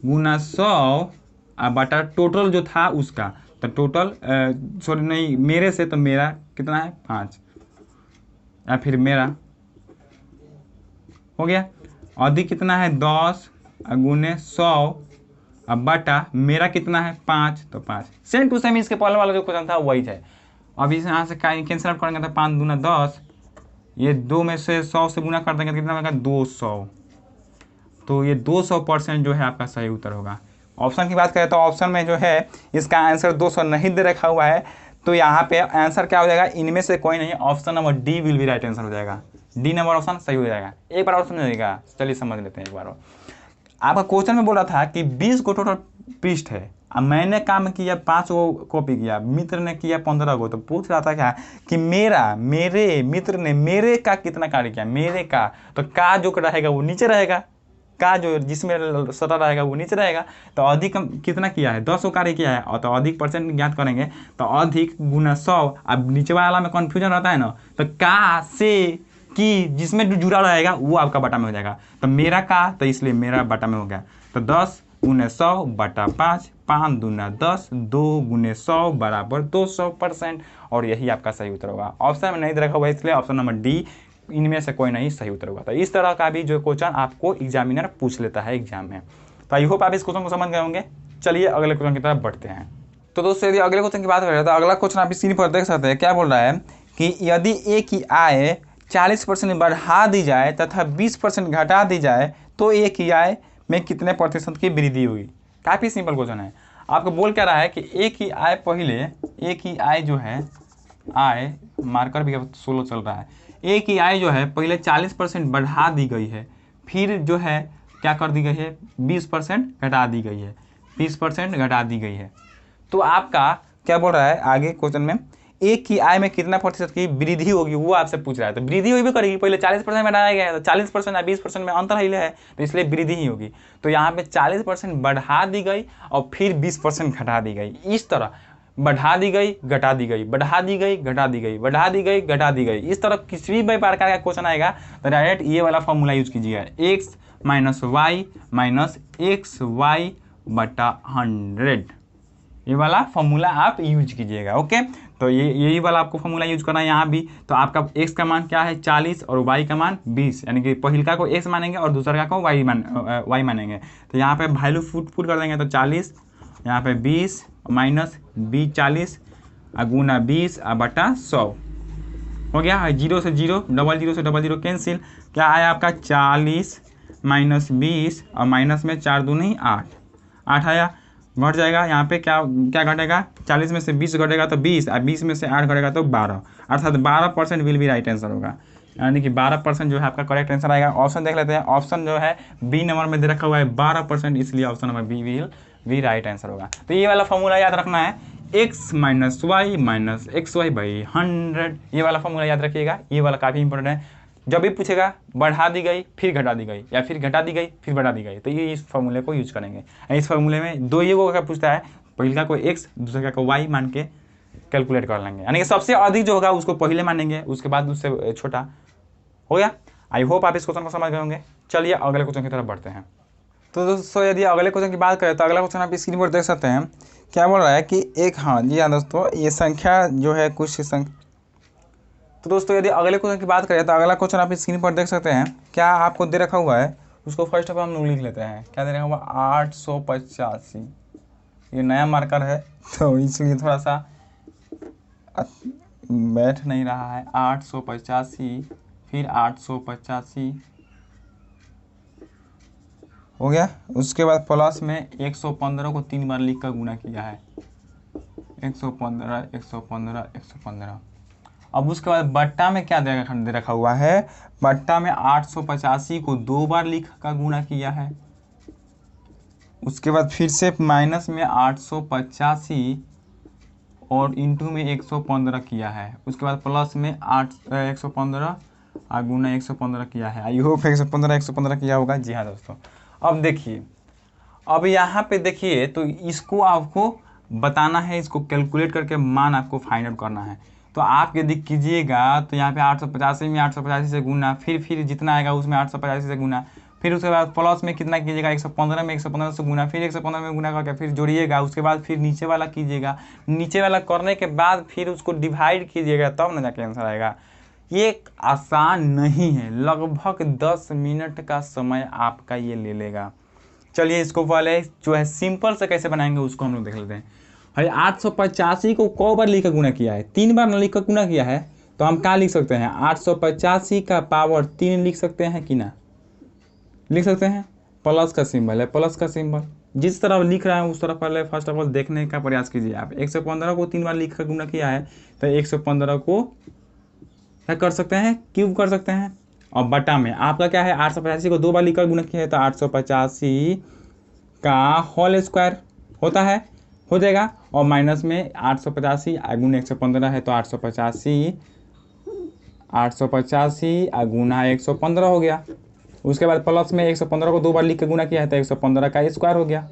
गुना 100 बटा टोटल जो था उसका। तो टोटल सॉरी नहीं, मेरे से तो मेरा कितना है 5, या फिर मेरा हो गया। अधिक कितना है 10 गुने 100 अब बटा मेरा कितना है 5, तो 5 सेम टू सेम इसके पहले वाला जो क्वेश्चन था वही है। अब इस यहाँ से कैंसिल आउट करेंगे तो 5 दूना 10, ये 2 में से 100 से गुना कर देंगे तो कितना होगा 200। तो ये 200% जो है आपका सही उत्तर होगा। ऑप्शन की बात करें तो ऑप्शन में जो है इसका आंसर 200 नहीं दे रखा हुआ है, तो यहाँ पे आंसर क्या हो जाएगा, इनमें से कोई नहीं, option number D will be right answer हो जाएगा। डी नंबर ऑप्शन सही हो जाएगा। एक बार और समझिएगा, चलिए समझ लेते हैं एक बार और। आपका क्वेश्चन में बोला था कि 20 को टोटल पृष्ठ है, अब मैंने काम किया 5 गो कॉपी किया, मित्र ने किया 15 गो। तो पूछ रहा था क्या कि मेरे मित्र ने मेरे का कितना कार्य किया, मेरे का, तो का जो रहेगा वो नीचे रहेगा, का जो जिसमें सटा रहेगा वो नीचे रहेगा। तो अधिक कितना किया है, 10 कार्य किया है, और तो अधिक परसेंट ज्ञात करेंगे तो अधिक गुना 100। अब नीचे वाला में कन्फ्यूजन रहता है ना, तो का से कि जिसमें जो जुड़ा रहेगा वो आपका बटा में हो जाएगा। तो मेरा का, तो इसलिए मेरा बटा में हो गया। तो 10 गुने 100 बटा 5, 5 दूना 10, 2 गुने 100 बराबर 200%, और यही आपका सही उत्तर होगा। ऑप्शन में नहीं रखा हुआ है इसलिए ऑप्शन नंबर डी, इनमें से कोई नहीं सही उत्तर होगा। तो इस तरह का भी जो क्वेश्चन आपको एग्जामिनर पूछ लेता है एग्जाम में। तो आई होप आप इस क्वेश्चन को समझ गए होंगे। चलिए अगले क्वेश्चन की तरफ बढ़ते हैं। तो दोस्तों यदि अगले क्वेश्चन की बात करें तो अगला क्वेश्चन आप स्क्रीन पर देख सकते हैं। क्या बोल रहा है कि यदि ए की आय 40% बढ़ा दी जाए तथा 20% घटा दी जाए तो ए की आय में कितने प्रतिशत की वृद्धि हुई। काफ़ी सिंपल क्वेश्चन है। आपको बोल क्या रहा है कि ए की आय, पहले ए की आय जो है, आय मार्कर भी अब 16 चल रहा है, ए की आय जो है पहले 40% बढ़ा दी गई है, फिर जो है क्या कर दी गई है 20% घटा दी गई है, 20% घटा दी गई है। तो आपका क्या बोल रहा है आगे क्वेश्चन में, एक की आय में कितना प्रतिशत की वृद्धि होगी वो आपसे पूछ रहा है। तो वृद्धि हुई भी करेगी, पहले 40% बढ़ाया गया है तो 40% या 20% में अंतर ही है, तो इसलिए वृद्धि ही होगी। तो यहाँ पे 40% बढ़ा दी गई और फिर 20% घटा दी गई। इस तरह बढ़ा दी गई, घटा दी गई, बढ़ा दी गई, घटा दी गई, बढ़ा दी गई, घटा दी गई। इस तरह किसी भी प्रकार का क्वेश्चन आएगा तो डायरेक्ट ये वाला फॉर्मूला यूज कीजिएगा, x माइनस एक्स वाई बटा 100, ये वाला फॉर्मूला आप यूज कीजिएगा। ओके, तो यही वाला आपको फॉर्मूला यूज करना है यहाँ भी। तो आपका x का मान क्या है 40 और y का मान 20, यानी कि पहिलका को x मानेंगे और दूसरा को y मानेंगे। तो यहाँ पे वैल्यू फुट कर देंगे तो 40, यहाँ पे 20 माइनस 40 गुना 20 बटा 100 हो गया। 0 से 0, डबल 0 से डबल 0 कैंसिल, क्या आया आपका 40 माइनस 20 और माइनस में 4 दूनी 8 आया, घट जाएगा। यहाँ पे क्या क्या घटेगा, 40 में से 20 घटेगा तो 20 और 20 में से 8 घटेगा तो 12, अर्थात 12% विल भी राइट आंसर होगा, यानी कि 12% जो है आपका करेक्ट आंसर आएगा। ऑप्शन देख लेते हैं, ऑप्शन जो है बी नंबर में दे रखा हुआ है 12%, इसलिए ऑप्शन नंबर बी विल भी राइट आंसर होगा। तो ये वाला फॉर्मूला याद रखना है, x minus y minus x y by 100, ये वाला फॉर्मूला याद रखिएगा। ये वाला काफ़ी इंपॉर्टेंट है। जब भी पूछेगा बढ़ा दी गई फिर घटा दी गई या फिर घटा दी गई फिर बढ़ा दी गई, तो ये इस फॉर्मूले को यूज करेंगे। इस फॉर्मूले में दो ये को क्या पूछता है, पहले को x दूसरे को y मान के कैलकुलेट कर लेंगे, यानी कि सबसे अधिक जो होगा उसको पहले मानेंगे, उसके बाद उससे छोटा हो गया। आई होप आप इस क्वेश्चन को समझ गए होंगे। चलिए अगले क्वेश्चन की तरफ बढ़ते हैं। तो दोस्तों यदि अगले क्वेश्चन की बात करें तो अगला क्वेश्चन आप स्क्रीन पर देख सकते हैं। क्या बोल रहा है कि एक, हाँ जी हाँ दोस्तों, ये संख्या जो है कुछ संख्या। तो दोस्तों यदि अगले क्वेश्चन की बात करें तो अगला क्वेश्चन आप स्क्रीन पर देख सकते हैं। क्या आपको दे रखा हुआ है उसको फर्स्ट ऑफ ऑल हम लोग लिख लेते हैं, क्या दे रखा हुआ 885। ये नया मार्कर है तो इसलिए थोड़ा सा बैठ नहीं रहा है। 885 फिर 885 हो गया। उसके बाद प्लस में 115 को 3 बार लिख कर गुना किया है, 115 115 115। अब उसके बाद बट्टा में क्या दे रखा हुआ है, बट्टा में 885 को 2 बार लिख कर गुना किया है। उसके बाद फिर से माइनस में 885 और इंटू में 115 किया है। उसके बाद प्लस में 115 और गुना 115 किया है। आई होप 115 किया होगा। जी हाँ दोस्तों, अब देखिए, अब यहाँ पे देखिए तो इसको आपको बताना है, इसको कैलकुलेट करके मान आपको फाइंड आउट करना है। तो आप यदि कीजिएगा तो यहाँ पे 885 में 885 से गुना, फिर जितना आएगा उसमें 885 से गुना, फिर उसके बाद प्लस में कितना कीजिएगा 115 में 115 से गुना, फिर 115 में गुना करके फिर जोड़िएगा। उसके बाद फिर नीचे वाला कीजिएगा, नीचे वाला करने के बाद फिर उसको डिवाइड कीजिएगा, तब ना जाके आंसर आएगा। ये आसान नहीं है, लगभग 10 मिनट का समय आपका ये ले लेगा। चलिए इसको पहले जो है सिंपल से कैसे बनाएंगे उसको हम लोग देख लेते हैं। भाई 885 को क बार लिख कर गुना किया है, 3 बार ना लिख कर गुना किया है, तो हम क्या लिख सकते हैं 885 का पावर 3 लिख सकते हैं कि ना, लिख सकते हैं। प्लस का सिंबल है, प्लस का सिंबल जिस तरफ लिख रहा है उस तरफ पहले फर्स्ट ऑफ ऑल देखने का प्रयास कीजिए आप। 115 को 3 बार लिख कर गुना किया है तो 115 को क्या कर सकते हैं, क्यूब कर सकते हैं। और बटा में आपका क्या है 885 को 2 बार लिख कर गुना किया है तो 885 का होल स्क्वायर होता है, हो जाएगा। और माइनस में 885 गुना 115 है तो 885 गुना 115 हो गया। उसके बाद प्लस में 115 को 2 बार लिख के गुना किया है तो 115 का स्क्वायर हो गया।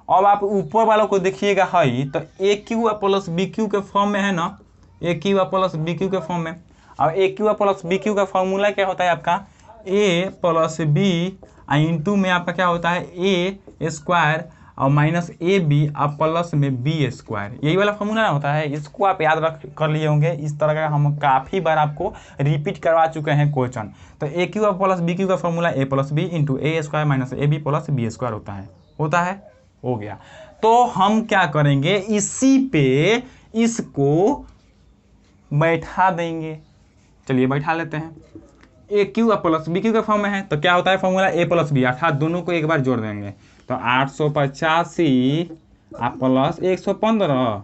अब आप ऊपर वालों को देखिएगा है तो A Q plus B Q के फॉर्म में है ना, ए क्यू प्लस बी क्यू के फॉर्म में। अब ए क्यू प्लस बी क्यू का फॉर्मूला क्या होता है आपका, ए प्लस बी इंटू में आपका क्या होता है ए स्क्वायर और माइनस ए बी और प्लस में बी स्क्वायर, यही वाला फॉर्मूला होता है। इसको आप याद रख कर लिए होंगे, इस तरह का हम काफ़ी बार आपको रिपीट करवा चुके हैं क्वेश्चन। तो A Q plus B Q का formula A plus B into A square minus A B plus B square होता है। हो गया। तो हम क्या करेंगे, इसी पे इसको बैठा देंगे। चलिए बैठा लेते हैं। ए क्यू प्लस बी क्यू के फॉर्म में है तो क्या होता है फॉर्मूला ए प्लस बी, अर्थात दोनों को एक बार जोड़ देंगे तो 885 प्लस 115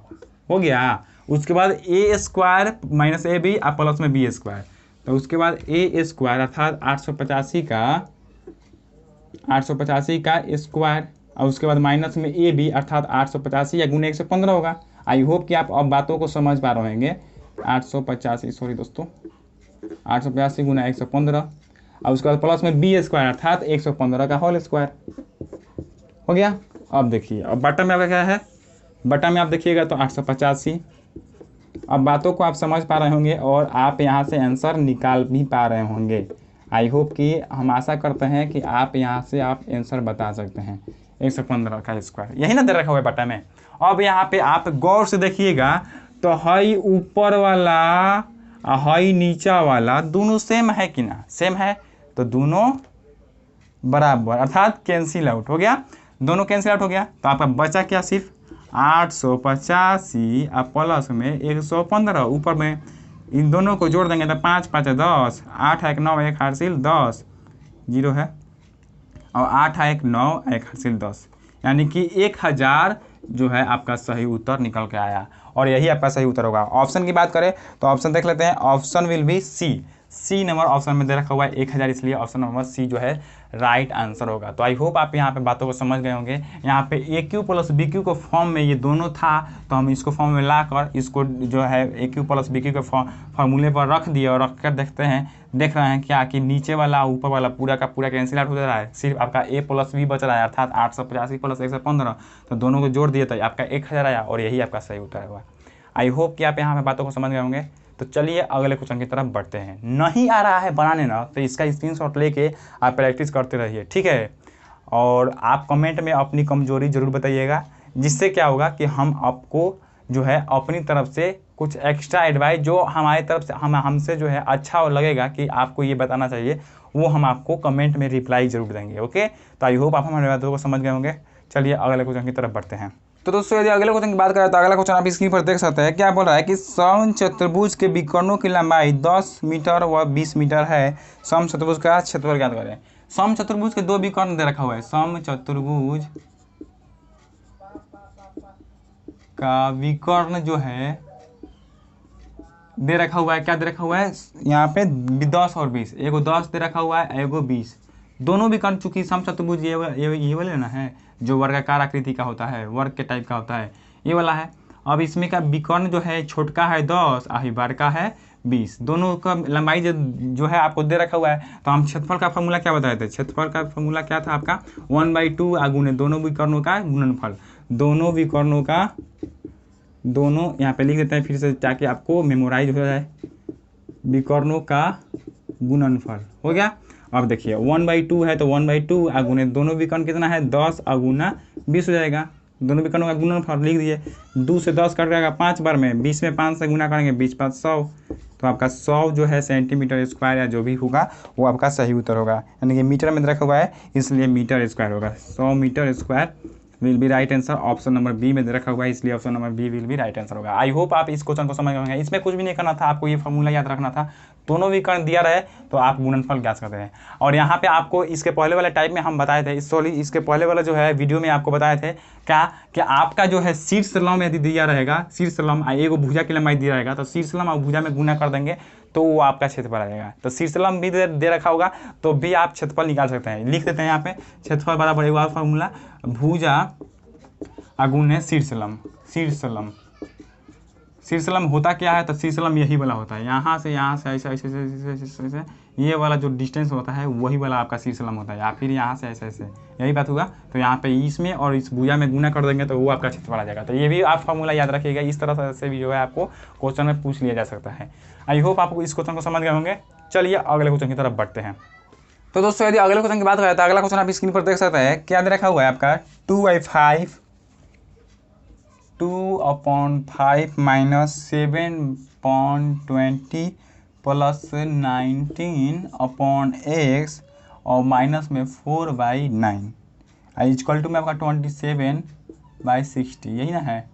हो गया। उसके बाद A square minus A B plus में बी स्क्वायर, तो उसके बाद ए स्क्वायर अर्थात 885 का स्क्वायर और उसके बाद माइनस में ए बी अर्थात 885 या गुना 115 होगा। आई होप कि आप अब बातों को समझ पा रहे होंगे। 885 गुना 115 और उसके बाद प्लस में बी स्क्वायर अर्थात 115 का होल स्क्वायर हो गया। अब देखिए, अब बटा में आपका क्या है, बटा में आप देखिएगा तो 885। अब बातों को आप समझ पा रहे होंगे और आप यहाँ से आंसर निकाल भी पा रहे होंगे। आई होप कि हम आशा करते हैं कि आप यहाँ से आप आंसर बता सकते हैं। 115 का स्क्वायर यही ना दे रखा हुआ है बटा में। अब यहाँ पे आप गौर से देखिएगा तो हई ऊपर वाला हई नीचा वाला दोनों सेम है कि ना, सेम है तो दोनों बराबर अर्थात कैंसिल आउट हो गया, दोनों कैंसिल आउट हो गया। तो आपका बचा क्या, सिर्फ 885 प्लस में 115, ऊपर में इन दोनों को जोड़ देंगे तो 5 5 10, 8 1 9 1 हासिल 10 जीरो है और 8 1 9 1 हासिल 10, यानी कि 1000 जो है आपका सही उत्तर निकल के आया और यही आपका सही उत्तर होगा। ऑप्शन की बात करें तो ऑप्शन देख लेते हैं। Option will be C number option में दे रखा हुआ है 1000, इसलिए ऑप्शन नंबर सी जो है राइट आंसर होगा। तो आई होप आप यहाँ पे बातों को समझ गए होंगे। यहाँ पे ए क्यू प्लस बी क्यू को फॉर्म में ये दोनों था तो हम इसको फॉर्म में ला कर इसको जो है ए क्यू प्लस बी क्यू के फॉर्मूले पर रख दिए और रख कर देख रहे हैं क्या कि नीचे वाला ऊपर वाला पूरा का पूरा कैंसिल आउट हो जा रहा है, सिर्फ आपका ए प्लस बी बच रहा है अर्थात 885 प्लस 115, तो दोनों को जोड़ दिए तो आपका 1000 आया और यही आपका सही उत्तर हुआ। आई होप कि आप यहाँ पे बातों को समझ गए होंगे। तो चलिए अगले क्वेश्चन की तरफ बढ़ते हैं। नहीं आ रहा है बनाने ना तो इसका स्क्रीनशॉट लेके आप प्रैक्टिस करते रहिए, ठीक है। और आप कमेंट में अपनी कमजोरी जरूर बताइएगा, जिससे क्या होगा कि हम आपको जो है अपनी तरफ से कुछ एक्स्ट्रा एडवाइस जो हमारी तरफ से हमसे जो है अच्छा और लगेगा कि आपको ये बताना चाहिए, वो हम आपको कमेंट में रिप्लाई जरूर देंगे। ओके, तो आई होप आप हमारे बातों को समझ गए होंगे। चलिए अगले क्वेश्चन की तरफ बढ़ते हैं। तो दोस्तों यदि अगले क्वेश्चन की बात करें तो अगला क्वेश्चन आप स्क्रीन पर देख सकते हैं। क्या बोल रहा है कि समचतुर्भुज के विकर्णों की लंबाई 10 मीटर व 20 मीटर है, समचतुर्भुज का क्षेत्रफल ज्ञात करें। समचतुर्भुज के दो विकर्ण दे रखा हुआ है। समचतुर्भुज का विकर्ण जो है दे रखा हुआ है, क्या दे रखा हुआ है यहाँ पे 10 और 20, एगो 10 दे रखा हुआ है, एगो 20। दोनों विकर्ण चूंकि समचतुर्भुज ये वाले ना है जो वर्गाकार आकृति का होता है, वर्ग के टाइप का होता है, ये वाला है। अब इसमें का विकर्ण जो है छोटका है 10 और बड़का है 20, दोनों का लंबाई जो है आपको दे रखा हुआ है। तो हम क्षेत्रफल का फॉर्मूला क्या बताए थे? क्षेत्रफल का फॉर्मूला क्या था आपका? 1/2 गुणे दोनों विकर्णों का गुणनफल। दोनों विकर्णों का, दोनों यहाँ पे लिख देते हैं फिर से ताकि आपको मेमोराइज हो जाए। विकर्णों का गुणनफल हो गया। अब देखिए 1/2 है तो 1/2 गुणे दोनों विकर्ण कितना है 10 गुना 20 हो जाएगा। दोनों विकर्णों का गुणनफल लिख दिए। 2 से 10 कट जाएगा 5 बार में, 20 में 5 से गुना करेंगे 20 5 100, तो आपका 100 जो है सेंटीमीटर स्क्वायर या जो भी होगा वो आपका सही उत्तर होगा। यानी कि मीटर में रखा हुआ है इसलिए मीटर स्क्वायर होगा। 100 metre square will be right answer. Option number B में दे रखा हुआ है इसलिए option number B will be right answer होगा। आई होप आप इस क्वेश्चन को समझ गए होंगे। इसमें कुछ भी नहीं करना था, आपको ये फॉर्मूला याद रखना था। दोनों विकर्ण दिया रहे तो आप गुणनफल ज्ञात करते हैं। और यहाँ पे आपको इसके पहले वाले टाइप में हम बताए थे, सॉरी इसके पहले वाला जो है वीडियो में आपको बताए थे क्या कि आपका जो है शीर्ष लंब यदि दिया रहेगा, शीर्ष लंब एगो भुजा की लंबाई दिया रहेगा तो शीर्ष लंब और भुजा में गुना कर देंगे तो वो आपका क्षेत्रफल आ जाएगा। तो शीर्ष लंब भी दे रखा होगा तो भी आप क्षेत्रफल निकाल सकते हैं। लिख देते हैं यहाँ पे क्षेत्रफल बराबर एक फॉर्मूला भुजा गुणे शीर्षलंब। शीर्षलंब होता क्या है? तो शीर्षलंब यही वाला होता है, यहाँ से ऐसे ऐसे ऐसे ये वाला जो डिस्टेंस होता है वही वाला आपका शीर्षलंब होता है, या फिर यहाँ से ऐसे ऐसे, यही बात हुआ। तो यहाँ पे इसमें और इस भुजा में गुना कर देंगे तो वो आपका क्षेत्रफल आ जाएगा। तो ये भी आप फॉर्मूला याद रखिएगा। इस तरह से भी जो है आपको क्वेश्चन में पूछ लिया जा सकता है। आई होप आपको इस क्वेश्चन को समझ गए होंगे। चलिए अगले क्वेश्चन की तरफ बढ़ते हैं। तो दोस्तों यदि अगले क्वेश्चन की बात करें तो अगला क्वेश्चन आप स्क्रीन पर देख सकते हैं। क्या दे रखा हुआ है आपका 2/5 2/5 माइनस 7/20 प्लस 19/x और माइनस में 4/9 इक्वल टू में आपका 27/60, यही ना है?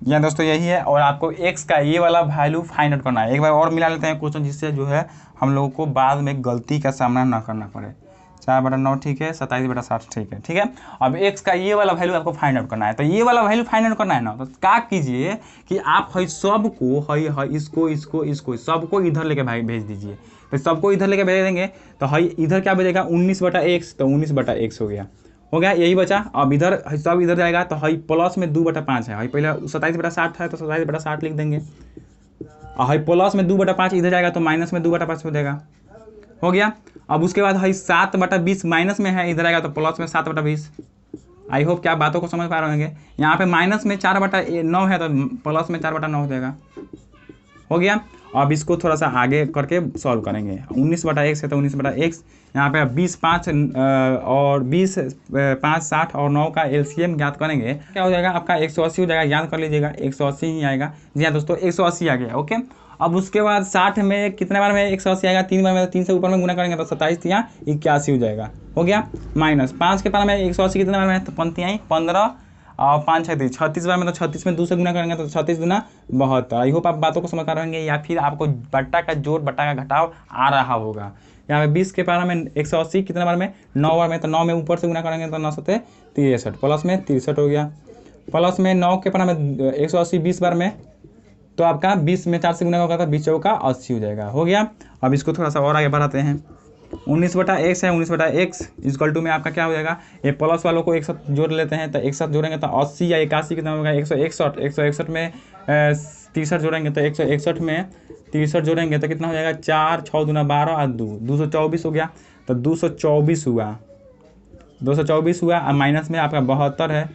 या दोस्तों यही है। और आपको x का ये वाला वैल्यू फाइंड आउट करना है। एक बार और मिला लेते हैं क्वेश्चन जिससे जो है हम लोगों को बाद में गलती का सामना ना करना पड़े। 4/9 ठीक है, 27/60 ठीक है, ठीक है। अब x का ये वाला वैल्यू आपको फाइंड आउट करना है। तो ये वाला वैल्यू फाइंड आउट करना है ना, तो क्या कीजिए कि आप सबको इसको सबको इधर लेके भेज दीजिए। तो सबको इधर लेके भेज देंगे तो इधर क्या बचेगा 19/x, तो 19/x हो गया, यही बचा। अब इधर सब इधर जाएगा तो प्लस में 2/5 है। पहले 27/60 है तो 27/60 लिख देंगे। और प्लस में 2/5 इधर जाएगा तो माइनस में 2/5 हो जाएगा, हो गया। अब उसके बाद 7/20 माइनस में है, इधर आएगा तो प्लस में 7/20। आई होप क्या बातों को समझ पा रहे होंगे। यहाँ पे माइनस में 4/9 है तो प्लस में 4/9 हो जाएगा, हो गया। अब इसको थोड़ा सा आगे करके सॉल्व करेंगे। 19/x है तो 19/x, यहाँ पे 20 5 और 20 5 60 और 9 का LCM ज्ञात करेंगे, क्या हो जाएगा आपका 180 हो जाएगा। याद कर लीजिएगा 180 ही आएगा। जी हाँ दोस्तों 180 आ गया, ओके। अब उसके बाद 60 में कितने बार में 180 आएगा? 3 बार में, 3 से ऊपर में गुना करेंगे तो 27 या 81 हो जाएगा, हो गया। माइनस 5 के पार में 180 कितने बार में? तो 15 और 5 36, 36 बार में, तो 36 में 2 से गुना करेंगे तो 36 दूना 72। आई होप आप बातों को समझ पा रहे होंगे। या फिर आपको बट्टा का जोड़ बट्टा का घटाव आ रहा होगा। यहाँ पे 20 के पारा में 180 कितने बार में? 9 बार में, तो 9 में ऊपर से गुना करेंगे तो 9 7 63 प्लस में 63 हो गया। प्लस में 9 के पारा में 180 20 बार में, तो आपका 20 में 4 से गुना होगा तो 20 चौका 80 हो जाएगा, हो गया। अब इसको थोड़ा सा और आगे बढ़ाते हैं। 19/x है, 19/x इक्वल टू में आपका क्या हो जाएगा? ये प्लस वालों को एक साथ जोड़ लेते हैं तो एक साथ जोड़ेंगे तो 80 या 81 कितना होगा? 161 में 63 जोड़ेंगे तो 161 में 63 जोड़ेंगे तो कितना हो जाएगा? 4 6 दूना 12 और 2 224 हो गया। तो 224 हुआ और माइनस में आपका 72 है,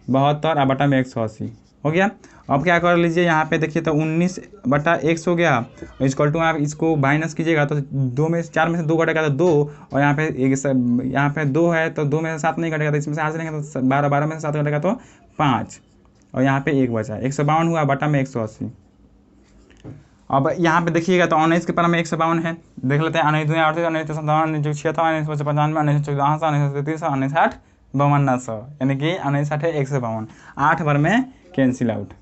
72 और बटा में 180 हो गया। अब क्या कर लीजिए यहाँ पे देखिए तो 19/x हो गया। इक्वल टू आप इसको माइनस कीजिएगा तो 2 में 4 में से 2 घटेगा तो 2, और यहाँ पे 2 है तो 2 में से 7 नहीं घटेगा तो इसमें से 8 लेंगे तो 12 में से 7 घटेगा तो 5, और यहाँ पे 1 बचा। 152 हुआ बटा में 180। अब यहाँ पे देखिएगा तो 19 के पर में 152 है, देख लेते हैं। 19 दूनी 38, 19 57, 19 76, 19 95, 19 84, 19 33, 19 60, 52, यानी कि 19 60 152, 8 बार में कैंसिल आउट,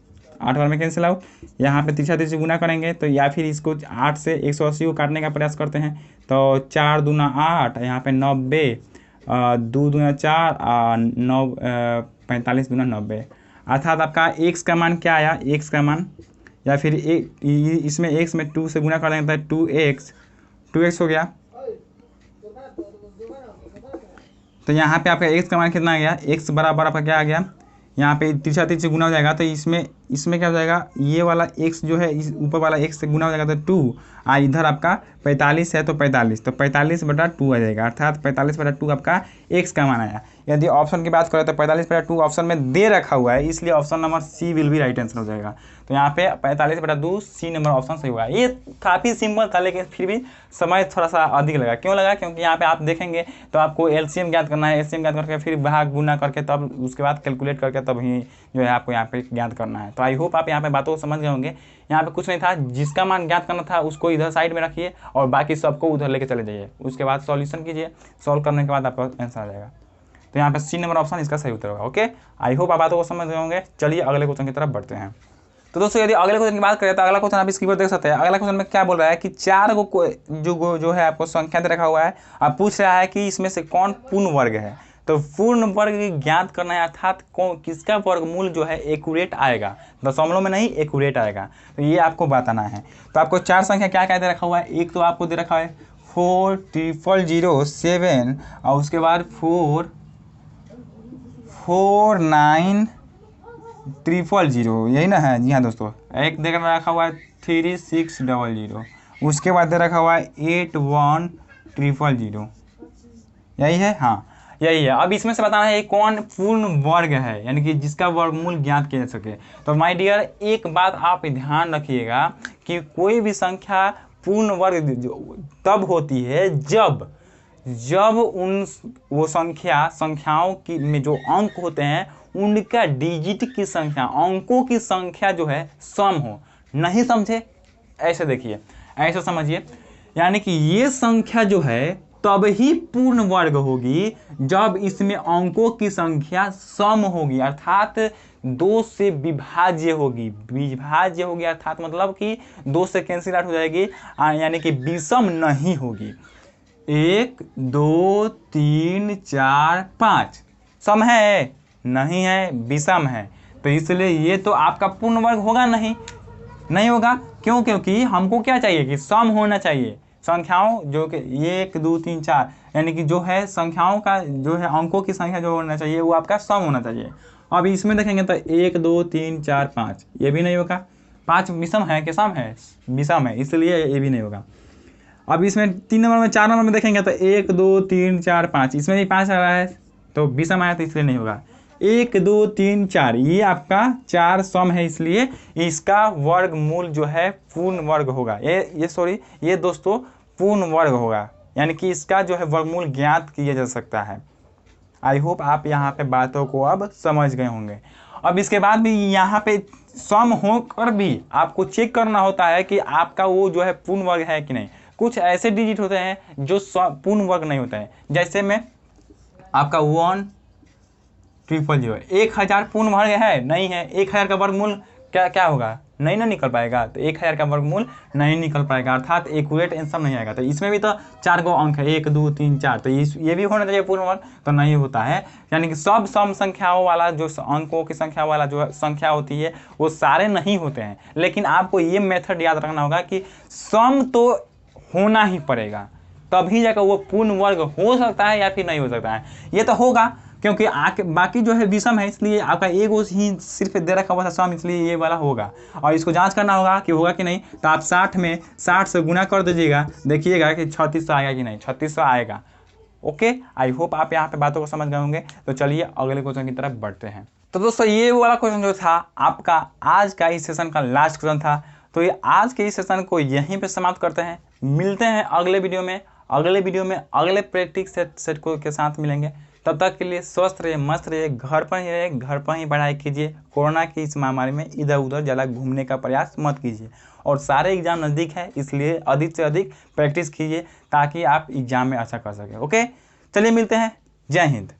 8 बार में कैंसिल आउट। यहाँ पे तीसरा तीसरी गुना करेंगे तो या फिर इसको 8 से 180 को काटने का प्रयास करते हैं तो 4 दूना 8, यहाँ पे 90, 2 दूना 4, 9 45 दूना 90, अर्थात आपका एक्स का मान क्या आया, एक्स का मान, या फिर इसमें एक्स में 2 से गुना कर देंगे तो 2x हो गया। तो यहाँ पे आपका x का मान कितना आ गया, x बराबर आपका क्या आ गया, यहाँ पे तीसरा तीसरी गुना हो जाएगा तो इसमें क्या हो जाएगा, ये वाला x जो है इस ऊपर वाला x से गुना हो जाएगा तो 2, इधर आपका 45 है तो 45/2 आ जाएगा, अर्थात 45/2 आपका x का मान आया। यदि ऑप्शन की बात करें तो 45/2 ऑप्शन में दे रखा हुआ है, इसलिए option number C will be right answer हो जाएगा। तो यहाँ पे 45/2 सी नंबर ऑप्शन सही होगा। ये काफ़ी सिंपल था लेकिन फिर भी समय थोड़ा सा अधिक लगा, क्यों लगा, क्योंकि यहाँ पे आप देखेंगे तो आपको एलसीएम ज्ञात करना है, एलसीएम ज्ञात करके फिर भाग गुना करके तब उसके बाद कैलकुलेट करके तब ही जो है आपको यहाँ पे ज्ञात करना है। तो आई होप आप यहाँ पे बातों को समझ गए होंगे। यहाँ पे कुछ नहीं था, जिसका मान ज्ञात करना था उसको इधर साइड में रखिए और बाकी सबको उधर लेके चले जाइए, उसके बाद सॉल्यूशन कीजिए, सॉल्व करने के बाद आपका आंसर आ जाएगा। तो यहाँ पे सी नंबर ऑप्शन इसका सही उत्तर होगा। ओके, आई होप आप बातों को समझ गए होंगे। चलिए अगले क्वेश्चन की तरफ बढ़ते हैं। तो दोस्तों यदि अगले क्वेश्चन की बात करें तो अगला क्वेश्चन आप स्क्रीन पर देख सकते हैं। अगला क्वेश्चन में क्या बोल रहा है कि 4 को जो है आपको संख्या दे रखा हुआ है, आप पूछ रहा है कि इसमें से कौन पूर्ण वर्ग है। तो पूर्ण वर्ग ज्ञात करना है, अर्थात किसका वर्गमूल जो है एक्यूरेट आएगा, दशमलव में नहीं एक्यूरेट आएगा, तो ये आपको बताना है। तो आपको 4 संख्या क्या क्या दे रखा हुआ है, एक तो आपको दे रखा है 40007 और उसके बाद 44900, यही ना है, जी हाँ दोस्तों। एक दे रखा हुआ है 3600, उसके बाद दे रखा हुआ है 81000, यही है, हाँ यही है। अब इसमें से बताना है कौन पूर्ण वर्ग है, यानी कि जिसका वर्गमूल ज्ञात किया जा सके। तो माय डियर एक बात आप ध्यान रखिएगा कि कोई भी संख्या पूर्ण वर्ग तब होती है जब वो संख्याओं की में जो अंक होते हैं उनका डिजिट की संख्या, अंकों की संख्या जो है सम हो। नहीं समझे, ऐसे देखिए, ऐसे समझिए, यानी कि ये संख्या जो है तब ही पूर्ण वर्ग होगी जब इसमें अंकों की संख्या सम होगी, अर्थात 2 से विभाज्य होगी। विभाज्य होगी अर्थात मतलब कि 2 से कैंसिल आउट हो जाएगी, यानी कि विषम नहीं होगी। 1 2 3 4 5 सम है, नहीं है, विषम है। तो इसलिए ये तो आपका पूर्ण वर्ग होगा नहीं होगा। क्यों? क्योंकि हमको क्या चाहिए कि सम होना चाहिए संख्याओं जो कि 1 2 3 4, यानी कि जो है संख्याओं का जो है अंकों की संख्या जो होना चाहिए वो आपका सम होना चाहिए। अब इसमें देखेंगे तो 1 2 3 4 5 ये भी नहीं होगा। 5 विषम है कि सम है? विषम है, इसलिए ये भी नहीं होगा। अब इसमें 3 नंबर में 4 नंबर में देखेंगे तो 1 2 3 4 5, इसमें भी 5 आ रहा है तो विषम आया तो इसलिए नहीं होगा। 1 2 3 4 ये आपका 4 सम है, इसलिए इसका वर्गमूल जो है पूर्ण वर्ग होगा। ये दोस्तों पूर्ण वर्ग होगा, यानी कि इसका जो है वर्गमूल ज्ञात किया जा सकता है। आई होप आप यहाँ पे बातों को अब समझ गए होंगे। अब इसके बाद भी यहाँ पे सम होकर भी आपको चेक करना होता है कि आपका वो जो है पूर्ण वर्ग है कि नहीं। कुछ ऐसे डिजिट होते हैं जो पूर्ण वर्ग नहीं होते हैं, जैसे में आपका 1000 1000 पूर्ण वर्ग है नहीं है। 1000 का वर्गमूल क्या होगा, नहीं ना निकल पाएगा। तो 1000 का वर्गमूल नहीं निकल पाएगा, अर्थात एक्यूरेट आंसर नहीं आएगा। तो इसमें भी तो 4 गो अंक है, 1 2 3 4, तो ये भी होना चाहिए पूर्ण वर्ग, तो नहीं होता है। यानी कि सब सम संख्याओं वाला जो अंकों की संख्या वाला जो संख्या होती है वो सारे नहीं होते हैं। लेकिन आपको ये मेथड याद रखना होगा कि सम तो होना ही पड़ेगा, तभी जाकर वो पूर्ण वर्ग हो सकता है या फिर नहीं हो सकता है। ये तो होगा क्योंकि बाकी जो है विषम है, इसलिए आपका एगो ही सिर्फ दे रखा हुआ था सम, इसलिए ये वाला होगा। और इसको जांच करना होगा कि होगा कि नहीं। तो आप 60 में 60 से गुना कर दीजिएगा, देखिएगा कि 3600 आएगा कि नहीं। 3600 आएगा। ओके, आई होप आप यहाँ पे बातों को समझ गए होंगे। तो चलिए अगले क्वेश्चन की तरफ बढ़ते हैं। तो दोस्तों ये वाला क्वेश्चन जो था आपका आज का इस सेशन का लास्ट क्वेश्चन था। तो ये आज के इस सेशन को यहीं पे समाप्त करते हैं। मिलते हैं अगले वीडियो में। अगले वीडियो में अगले प्रैक्टिस सेट के साथ मिलेंगे। तब तक के लिए स्वस्थ रहिए, मस्त रहिए, घर पर ही रहिए, घर पर ही पढ़ाई कीजिए। कोरोना की इस महामारी में इधर उधर ज़्यादा घूमने का प्रयास मत कीजिए। और सारे एग्जाम नज़दीक है, इसलिए अधिक से अधिक प्रैक्टिस कीजिए ताकि आप एग्जाम में अच्छा कर सकें। ओके, चलिए मिलते हैं। जय हिंद।